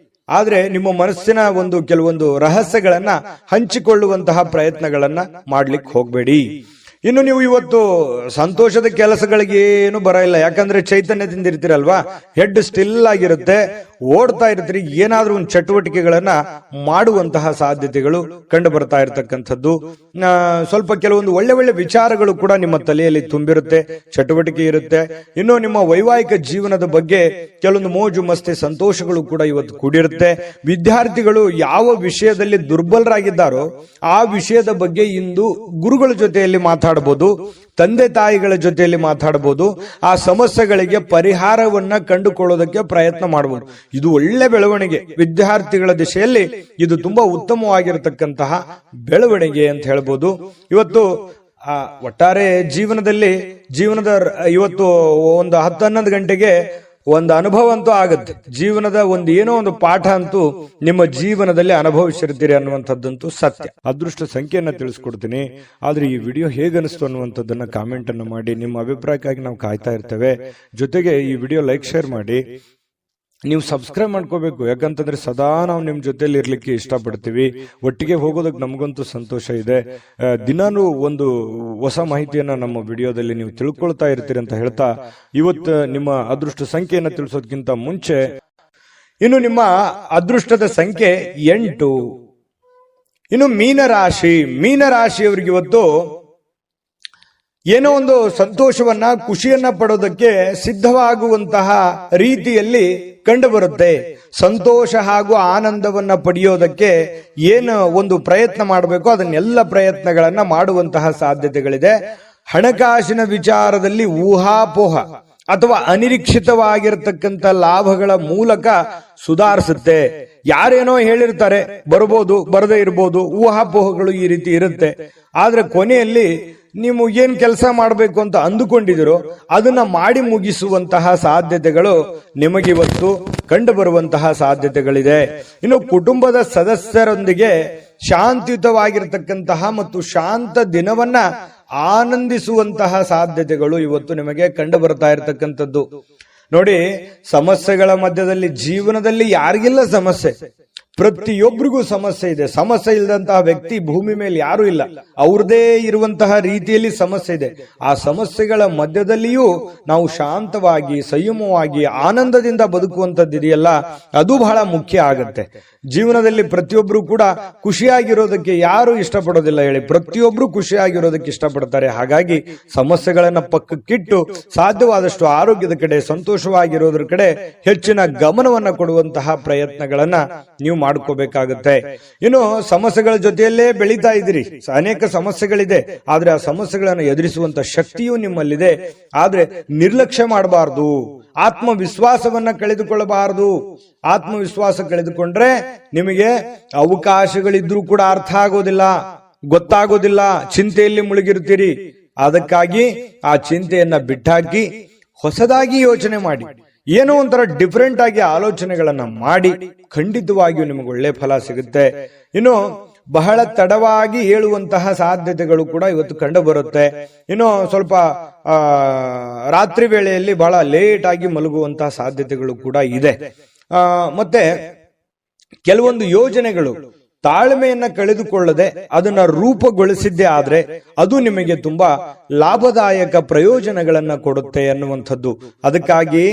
ಆದ್ರೆ ನಿಮ್ಮ ಮನಸ್ಸಿನ ಒಂದು ಕೆಲವೊಂದು ರಹಸ್ಯಗಳನ್ನ ಹಂಚಿಕೊಳ್ಳುವಂತಹ ಪ್ರಯತ್ನಗಳನ್ನ ಮಾಡ್ಲಿಕ್ಕೆ ಹೋಗ್ಬೇಡಿ. ಇನ್ನು ನೀವು ಇವತ್ತು ಸಂತೋಷದ ಕೆಲಸಗಳಿಗೆ ಏನು ಬರ ಇಲ್ಲ, ಯಾಕಂದ್ರೆ ಚೈತನ್ಯದಿಂದ ಇರ್ತೀರಲ್ವಾ, ಹೆಡ್ ಸ್ಟಿಲ್ ಆಗಿರುತ್ತೆ, ಓಡ್ತಾ ಇರ್ತೀರಿ. ಏನಾದ್ರೂ ಒಂದು ಚಟುವಟಿಕೆಗಳನ್ನ ಮಾಡುವಂತಹ ಸಾಧ್ಯತೆಗಳು ಕಂಡು ಬರ್ತಾ ಇರತಕ್ಕಂಥದ್ದು. ಸ್ವಲ್ಪ ಕೆಲವೊಂದು ಒಳ್ಳೆ ವಿಚಾರಗಳು ಕೂಡ ನಿಮ್ಮ ತಲೆಯಲ್ಲಿ ತುಂಬಿರುತ್ತೆ, ಚಟುವಟಿಕೆ ಇರುತ್ತೆ. ಇನ್ನು ನಿಮ್ಮ ವೈವಾಹಿಕ ಜೀವನದ ಬಗ್ಗೆ ಕೆಲವೊಂದು ಮೋಜು ಮಸ್ತಿ ಸಂತೋಷಗಳು ಕೂಡ ಇವತ್ತು ಕೂಡಿರುತ್ತೆ. ವಿದ್ಯಾರ್ಥಿಗಳು ಯಾವ ವಿಷಯದಲ್ಲಿ ದುರ್ಬಲರಾಗಿದ್ದಾರೋ ಆ ವಿಷಯದ ಬಗ್ಗೆ ಇಂದು ಗುರುಗಳ ಜೊತೆಯಲ್ಲಿ ಮಾತಾಡಬಹುದು, ತಂದೆ ತಾಯಿಗಳ ಜೊತೆಯಲ್ಲಿ ಮಾತಾಡಬಹುದು. ಆ ಸಮಸ್ಯೆಗಳಿಗೆ ಪರಿಹಾರವನ್ನ ಕಂಡುಕೊಳ್ಳೋದಕ್ಕೆ ಪ್ರಯತ್ನ ಮಾಡಬಹುದು. ಇದು ಒಳ್ಳೆ ಬೆಳವಣಿಗೆ. ವಿದ್ಯಾರ್ಥಿಗಳ ದಿಶೆಯಲ್ಲಿ ಇದು ತುಂಬಾ ಉತ್ತಮವಾಗಿರತಕ್ಕಂತಹ ಬೆಳವಣಿಗೆ ಅಂತ ಹೇಳ್ಬೋದು. ಇವತ್ತು ಒಟ್ಟಾರೆ ಜೀವನದ ಇವತ್ತು ಒಂದು 10-11 ಗಂಟೆಗೆ ಒಂದು ಅನುಭವ ಅಂತೂ ಆಗುತ್ತೆ. ಜೀವನದ ಒಂದು ಏನೋ ಒಂದು ಪಾಠ ಅಂತೂ ನಿಮ್ಮ ಜೀವನದಲ್ಲಿ ಅನುಭವಿಸಿರ್ತೀರಿ ಅನ್ನುವಂಥದ್ದಂತೂ ಸತ್ಯ. ಅದೃಷ್ಟ ಸಂಖ್ಯೆಯನ್ನ ತಿಳಿಸ್ಕೊಡ್ತೀನಿ. ಆದ್ರೆ ಈ ವಿಡಿಯೋ ಹೇಗನಿಸ್ತು ಅನ್ನುವಂಥದ್ದನ್ನ ಕಾಮೆಂಟ್ ಅನ್ನು ಮಾಡಿ. ನಿಮ್ಮ ಅಭಿಪ್ರಾಯಕ್ಕಾಗಿ ನಾವು ಕಾಯ್ತಾ ಇರ್ತೇವೆ. ಜೊತೆಗೆ ಈ ವಿಡಿಯೋ ಲೈಕ್ ಶೇರ್ ಮಾಡಿ. ನೀವು ಸಬ್ಸ್ಕ್ರೈಬ್ ಮಾಡ್ಕೋಬೇಕು, ಯಾಕಂತಂದ್ರೆ ಸದಾ ನಾವು ನಿಮ್ ಜೊತೆಲಿ ಇರ್ಲಿಕ್ಕೆ ಇಷ್ಟಪಡ್ತೀವಿ. ಒಟ್ಟಿಗೆ ಹೋಗೋದಕ್ಕೆ ನಮಗಂತೂ ಸಂತೋಷ ಇದೆ. ದಿನಾನು ಒಂದು ಹೊಸ ಮಾಹಿತಿಯನ್ನ ನಮ್ಮ ವಿಡಿಯೋದಲ್ಲಿ ನೀವು ತಿಳ್ಕೊಳ್ತಾ ಇರ್ತೀರಿ ಅಂತ ಹೇಳ್ತಾ, ಇವತ್ತು ನಿಮ್ಮ ಅದೃಷ್ಟ ಸಂಖ್ಯೆಯನ್ನ ತಿಳಿಸೋದಕ್ಕಿಂತ ಮುಂಚೆ ಇನ್ನು ನಿಮ್ಮ ಅದೃಷ್ಟದ ಸಂಖ್ಯೆ 8. ಇನ್ನು ಮೀನರಾಶಿಯವರಿಗೆ ಇವತ್ತು ಏನೋ ಒಂದು ಸಂತೋಷವನ್ನ, ಖುಷಿಯನ್ನ ಪಡೋದಕ್ಕೆ ಸಿದ್ಧವಾಗುವಂತಹ ರೀತಿಯಲ್ಲಿ ಕಂಡು ಬರುತ್ತೆ. ಸಂತೋಷ ಹಾಗೂ ಆನಂದವನ್ನ ಪಡೆಯೋದಕ್ಕೆ ಏನು ಒಂದು ಪ್ರಯತ್ನ ಮಾಡಬೇಕು ಅದನ್ನೆಲ್ಲ ಪ್ರಯತ್ನಗಳನ್ನ ಮಾಡುವಂತಹ ಸಾಧ್ಯತೆಗಳಿದೆ. ಹಣಕಾಸಿನ ವಿಚಾರದಲ್ಲಿ ಊಹಾಪೋಹ ಅಥವಾ ಅನಿರೀಕ್ಷಿತವಾಗಿರತಕ್ಕಂಥ ಲಾಭಗಳ ಮೂಲಕ ಸುಧಾರಿಸುತ್ತೆ. ಯಾರೇನೋ ಹೇಳಿರ್ತಾರೆ, ಬರ್ಬೋದು ಬರದೇ ಇರ್ಬೋದು, ಊಹಾಪೋಹಗಳು ಈ ರೀತಿ ಇರುತ್ತೆ. ಆದ್ರೆ ಕೊನೆಯಲ್ಲಿ ನೀವು ಏನ್ ಕೆಲಸ ಮಾಡಬೇಕು ಅಂತ ಅಂದುಕೊಂಡಿದಿರೋ ಅದನ್ನ ಮಾಡಿ ಮುಗಿಸುವಂತಹ ಸಾಧ್ಯತೆಗಳು ನಿಮಗಿವತ್ತು ಕಂಡು ಬರುವಂತಹ ಸಾಧ್ಯತೆಗಳಿದೆ. ಇನ್ನು ಕುಟುಂಬದ ಸದಸ್ಯರೊಂದಿಗೆ ಶಾಂತಿಯುತವಾಗಿರತಕ್ಕಂತಹ ಮತ್ತು ಶಾಂತ ದಿನವನ್ನ ಆನಂದಿಸುವಂತಹ ಸಾಧ್ಯತೆಗಳು ಇವತ್ತು ನಿಮಗೆ ಕಂಡು ಬರ್ತಾ ಇರತಕ್ಕಂಥದ್ದು. ನೋಡಿ, ಸಮಸ್ಯೆಗಳ ಮಧ್ಯದಲ್ಲಿ ಜೀವನದಲ್ಲಿ ಯಾರಿಗಿಲ್ಲ ಸಮಸ್ಯೆ? ಪ್ರತಿಯೊಬ್ಬರಿಗೂ ಸಮಸ್ಯೆ ಇದೆ. ಸಮಸ್ಯೆ ಇಲ್ಲದಂತಹ ವ್ಯಕ್ತಿ ಭೂಮಿ ಮೇಲೆ ಯಾರು ಇಲ್ಲ. ಅವ್ರದೇ ಇರುವಂತಹ ರೀತಿಯಲ್ಲಿ ಸಮಸ್ಯೆ ಇದೆ. ಆ ಸಮಸ್ಯೆಗಳ ಮಧ್ಯದಲ್ಲಿಯೂ ನಾವು ಶಾಂತವಾಗಿ, ಸಂಯಮವಾಗಿ, ಆನಂದದಿಂದ ಬದುಕುವಂತದ್ದಿದೆಯಲ್ಲ, ಅದು ಬಹಳ ಮುಖ್ಯ ಆಗತ್ತೆ. ಜೀವನದಲ್ಲಿ ಪ್ರತಿಯೊಬ್ರು ಕೂಡ ಖುಷಿಯಾಗಿರೋದಕ್ಕೆ ಯಾರು ಇಷ್ಟಪಡೋದಿಲ್ಲ ಹೇಳಿ? ಪ್ರತಿಯೊಬ್ರು ಖುಷಿಯಾಗಿರೋದಕ್ಕೆ ಇಷ್ಟಪಡ್ತಾರೆ. ಹಾಗಾಗಿ ಸಮಸ್ಯೆಗಳನ್ನ ಪಕ್ಕಕ್ಕಿಟ್ಟು ಸಾಧ್ಯವಾದಷ್ಟು ಆರೋಗ್ಯದ ಕಡೆ, ಸಂತೋಷವಾಗಿರೋದ್ರ ಕಡೆ ಹೆಚ್ಚಿನ ಗಮನವನ್ನ ಕೊಡುವಂತಹ ಪ್ರಯತ್ನಗಳನ್ನ ನೀವು ಮಾಡ್ಕೋಬೇಕಾಗುತ್ತೆ. ಇನ್ನು ಸಮಸ್ಯೆಗಳ ಜೊತೆಯಲ್ಲೇ ಬೆಳೀತಾ ಇದ್ದೀರಿ. ಅನೇಕ ಸಮಸ್ಯೆಗಳಿದೆ, ಆದ್ರೆ ಆ ಸಮಸ್ಯೆಗಳನ್ನು ಎದುರಿಸುವಂತ ಶಕ್ತಿಯೂ ನಿಮ್ಮಲ್ಲಿದೆ. ಆದ್ರೆ ನಿರ್ಲಕ್ಷ್ಯ ಮಾಡಬಾರದು, ಆತ್ಮವಿಶ್ವಾಸವನ್ನ ಕಳೆದುಕೊಳ್ಳಬಾರದು. ಆತ್ಮವಿಶ್ವಾಸ ಕಳೆದುಕೊಂಡ್ರೆ ನಿಮಗೆ ಅವಕಾಶಗಳಿದ್ರೂ ಕೂಡ ಅರ್ಥ ಆಗೋದಿಲ್ಲ, ಗೊತ್ತಾಗೋದಿಲ್ಲ, ಚಿಂತೆಯಲ್ಲಿ ಮುಳುಗಿರ್ತೀರಿ. ಅದಕ್ಕಾಗಿ ಆ ಚಿಂತೆಯನ್ನ ಬಿಟ್ಟಾಕಿ ಹೊಸದಾಗಿ ಯೋಚನೆ ಮಾಡಿ, ಏನೋ ಒಂಥರ ಡಿಫರೆಂಟ್ ಆಗಿ ಆಲೋಚನೆಗಳನ್ನ ಮಾಡಿ ಖಂಡಿತವಾಗಿಯೂ ನಿಮಗೆ ಒಳ್ಳೆ ಫಲ ಸಿಗುತ್ತೆ. ಇನ್ನು ಬಹಳ ತಡವಾಗಿ ಹೇಳುವಂತಹ ಸಾಧ್ಯತೆಗಳು ಕೂಡ ಇವತ್ತು ಕಂಡು ಬರುತ್ತೆ. ಇನ್ನು ಸ್ವಲ್ಪ ರಾತ್ರಿ ವೇಳೆಯಲ್ಲಿ ಬಹಳ ಲೇಟ್ ಆಗಿ ಮಲಗುವಂತಹ ಸಾಧ್ಯತೆಗಳು ಕೂಡ ಇದೆ. ಮತ್ತೆ ಕೆಲವೊಂದು ಯೋಜನೆಗಳು ತಾಳ್ಮೆಯನ್ನ ಕಳೆದುಕೊಳ್ಳದೆ ಅದನ್ನ ರೂಪುಗೊಳಿಸಿದ್ದೇ ಆದ್ರೆ ಅದು ನಿಮಗೆ ತುಂಬಾ ಲಾಭದಾಯಕ ಪ್ರಯೋಜನಗಳನ್ನ ಕೊಡುತ್ತೆ ಅನ್ನುವಂಥದ್ದು. ಅದಕ್ಕಾಗಿ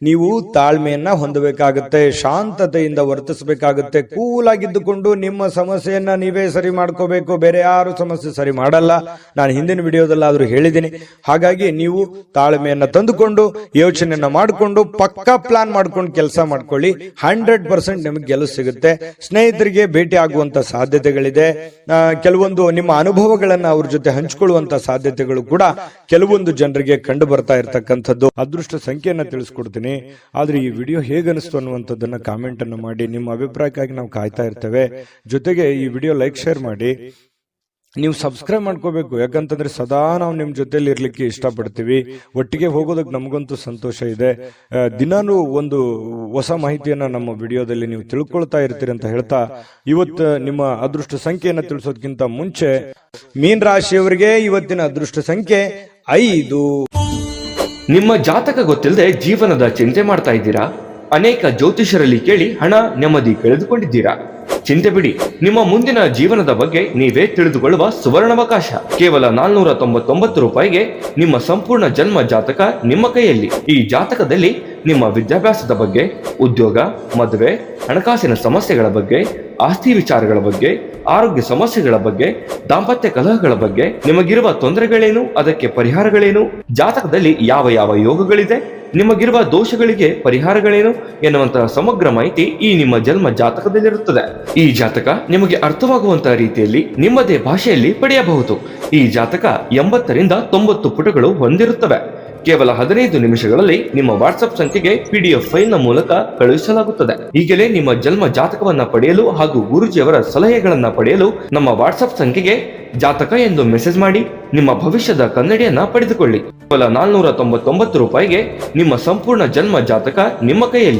ನೀವು ತಾಳ್ಮೆಯನ್ನ ಹೊಂದಬೇಕಾಗುತ್ತೆ, ಶಾಂತತೆಯಿಂದ ವರ್ತಿಸಬೇಕಾಗುತ್ತೆ. ಕೂಲ್ ಆಗಿದ್ದುಕೊಂಡು ನಿಮ್ಮ ಸಮಸ್ಯೆಯನ್ನ ನೀವೇ ಸರಿ ಮಾಡ್ಕೋಬೇಕು, ಬೇರೆ ಯಾರು ಸಮಸ್ಯೆ ಸರಿ ಮಾಡಲ್ಲ. ನಾನು ಹಿಂದಿನ ವಿಡಿಯೋದಲ್ಲಾದ್ರೂ ಹೇಳಿದ್ದೀನಿ. ಹಾಗಾಗಿ ನೀವು ತಾಳ್ಮೆಯನ್ನ ತಂದುಕೊಂಡು ಯೋಚನೆಯನ್ನ ಮಾಡಿಕೊಂಡು ಪಕ್ಕಾ ಪ್ಲಾನ್ ಮಾಡ್ಕೊಂಡು ಕೆಲಸ ಮಾಡ್ಕೊಳ್ಳಿ. 100% ನಿಮಗೆ ಗೆಲುವು ಸಿಗುತ್ತೆ. ಸ್ನೇಹಿತರಿಗೆ ಭೇಟಿ ಆಗುವಂತ ಸಾಧ್ಯತೆಗಳಿದೆ. ಕೆಲವೊಂದು ನಿಮ್ಮ ಅನುಭವಗಳನ್ನ ಅವ್ರ ಜೊತೆ ಹಂಚಿಕೊಳ್ಳುವಂತ ಸಾಧ್ಯತೆಗಳು ಕೂಡ ಕೆಲವೊಂದು ಜನರಿಗೆ ಕಂಡು ಬರ್ತಾ ಇರತಕ್ಕಂಥದ್ದು. ಅದೃಷ್ಟ ಸಂಖ್ಯೆಯನ್ನ ತಿಳಿಸ್ಕೊಡ್ತೀನಿ. ಆದ್ರೆ ಈ ವಿಡಿಯೋ ಹೇಗನಿಸ್ತು ಅನ್ನುವಂಥದ್ದನ್ನ ಕಾಮೆಂಟ್ ಅನ್ನು ಮಾಡಿ. ನಿಮ್ಮ ಅಭಿಪ್ರಾಯಕ್ಕಾಗಿ ನಾವು ಕಾಯ್ತಾ ಇರ್ತೇವೆ. ಜೊತೆಗೆ ಈ ವಿಡಿಯೋ ಲೈಕ್, ಶೇರ್ ಮಾಡಿ. ನೀವು ಸಬ್ಸ್ಕ್ರೈಬ್ ಮಾಡ್ಕೋಬೇಕು, ಯಾಕಂತಂದ್ರೆ ಸದಾ ನಾವು ನಿಮ್ ಜೊತೆಲಿ ಇರ್ಲಿಕ್ಕೆ ಇಷ್ಟಪಡ್ತೀವಿ. ಒಟ್ಟಿಗೆ ಹೋಗೋದಕ್ಕೆ ನಮಗಂತೂ ಸಂತೋಷ ಇದೆ. ದಿನಾನು ಒಂದು ಹೊಸ ಮಾಹಿತಿಯನ್ನ ನಮ್ಮ ವಿಡಿಯೋದಲ್ಲಿ ನೀವು ತಿಳ್ಕೊಳ್ತಾ ಇರ್ತೀರಿ ಅಂತ ಹೇಳ್ತಾ, ಇವತ್ತು ನಿಮ್ಮ ಅದೃಷ್ಟ ಸಂಖ್ಯೆಯನ್ನ ತಿಳಿಸೋದಕ್ಕಿಂತ ಮುಂಚೆ ಮೀನ ರಾಶಿಯವರಿಗೆ ಇವತ್ತಿನ ಅದೃಷ್ಟ ಸಂಖ್ಯೆ 5. ನಿಮ್ಮ ಜಾತಕ ಗೊತ್ತಿಲ್ಲದೆ ಜೀವನದ ಚಿಂತೆ ಮಾಡ್ತಾ ಇದ್ದೀರಾ? ಅನೇಕ ಜ್ಯೋತಿಷರಲ್ಲಿ ಕೇಳಿ ಹಣ, ನೆಮ್ಮದಿ ಕಳೆದುಕೊಂಡಿದ್ದೀರಾ? ಚಿಂತೆ ಬಿಡಿ, ನಿಮ್ಮ ಮುಂದಿನ ಜೀವನದ ಬಗ್ಗೆ ನೀವೇ ತಿಳಿದುಕೊಳ್ಳುವ ಸುವರ್ಣಾವಕಾಶ. ಕೇವಲ 499 ರೂಪಾಯಿಗೆ ನಿಮ್ಮ ಸಂಪೂರ್ಣ ಜನ್ಮ ಜಾತಕ ನಿಮ್ಮ ಕೈಯಲ್ಲಿ. ಈ ಜಾತಕದಲ್ಲಿ ನಿಮ್ಮ ವಿದ್ಯಾಭ್ಯಾಸದ ಬಗ್ಗೆ, ಉದ್ಯೋಗ, ಮದುವೆ, ಹಣಕಾಸಿನ ಸಮಸ್ಯೆಗಳ ಬಗ್ಗೆ, ಆಸ್ತಿ ವಿಚಾರಗಳ ಬಗ್ಗೆ, ಆರೋಗ್ಯ ಸಮಸ್ಯೆಗಳ ಬಗ್ಗೆ, ದಾಂಪತ್ಯ ಕಲಹಗಳ ಬಗ್ಗೆ, ನಿಮಗಿರುವ ತೊಂದರೆಗಳೇನು, ಅದಕ್ಕೆ ಪರಿಹಾರಗಳೇನು, ಜಾತಕದಲ್ಲಿ ಯಾವ ಯಾವ ಯೋಗಗಳಿದೆ, ನಿಮಗಿರುವ ದೋಷಗಳಿಗೆ ಪರಿಹಾರಗಳೇನು ಎನ್ನುವಂತಹ ಸಮಗ್ರ ಮಾಹಿತಿ ಈ ನಿಮ್ಮ ಜನ್ಮ ಜಾತಕದಲ್ಲಿರುತ್ತದೆ. ಈ ಜಾತಕ ನಿಮಗೆ ಅರ್ಥವಾಗುವಂತಹ ರೀತಿಯಲ್ಲಿ ನಿಮ್ಮದೇ ಭಾಷೆಯಲ್ಲಿ ಪಡೆಯಬಹುದು. ಈ ಜಾತಕ 80ರಿಂದ 90 ಪುಟಗಳು ಹೊಂದಿರುತ್ತವೆ. ಕೇವಲ 15 ನಿಮಿಷಗಳಲ್ಲಿ ನಿಮ್ಮ ವಾಟ್ಸ್ಆಪ್ ಸಂಖ್ಯೆಗೆ PDF ಫೈಲ್ನ ಮೂಲಕ ಕಳುಹಿಸಲಾಗುತ್ತದೆ. ಈಗಲೇ ನಿಮ್ಮ ಜನ್ಮ ಜಾತಕವನ್ನ ಪಡೆಯಲು ಹಾಗೂ ಗುರುಜಿಯವರ ಸಲಹೆಗಳನ್ನ ಪಡೆಯಲು ನಮ್ಮ ವಾಟ್ಸ್ಆಪ್ ಸಂಖ್ಯೆಗೆ ಜಾತಕ ಎಂದು ಮೆಸೇಜ್ ಮಾಡಿ ನಿಮ್ಮ ಭವಿಷ್ಯದ ಕನ್ನಡಿಯನ್ನ ಪಡೆದುಕೊಳ್ಳಿ. ಕೇವಲ 499 ರೂಪಾಯಿಗೆ ನಿಮ್ಮ ಸಂಪೂರ್ಣ ಜನ್ಮ ಜಾತಕ ನಿಮ್ಮ ಕೈಯಲ್ಲಿ.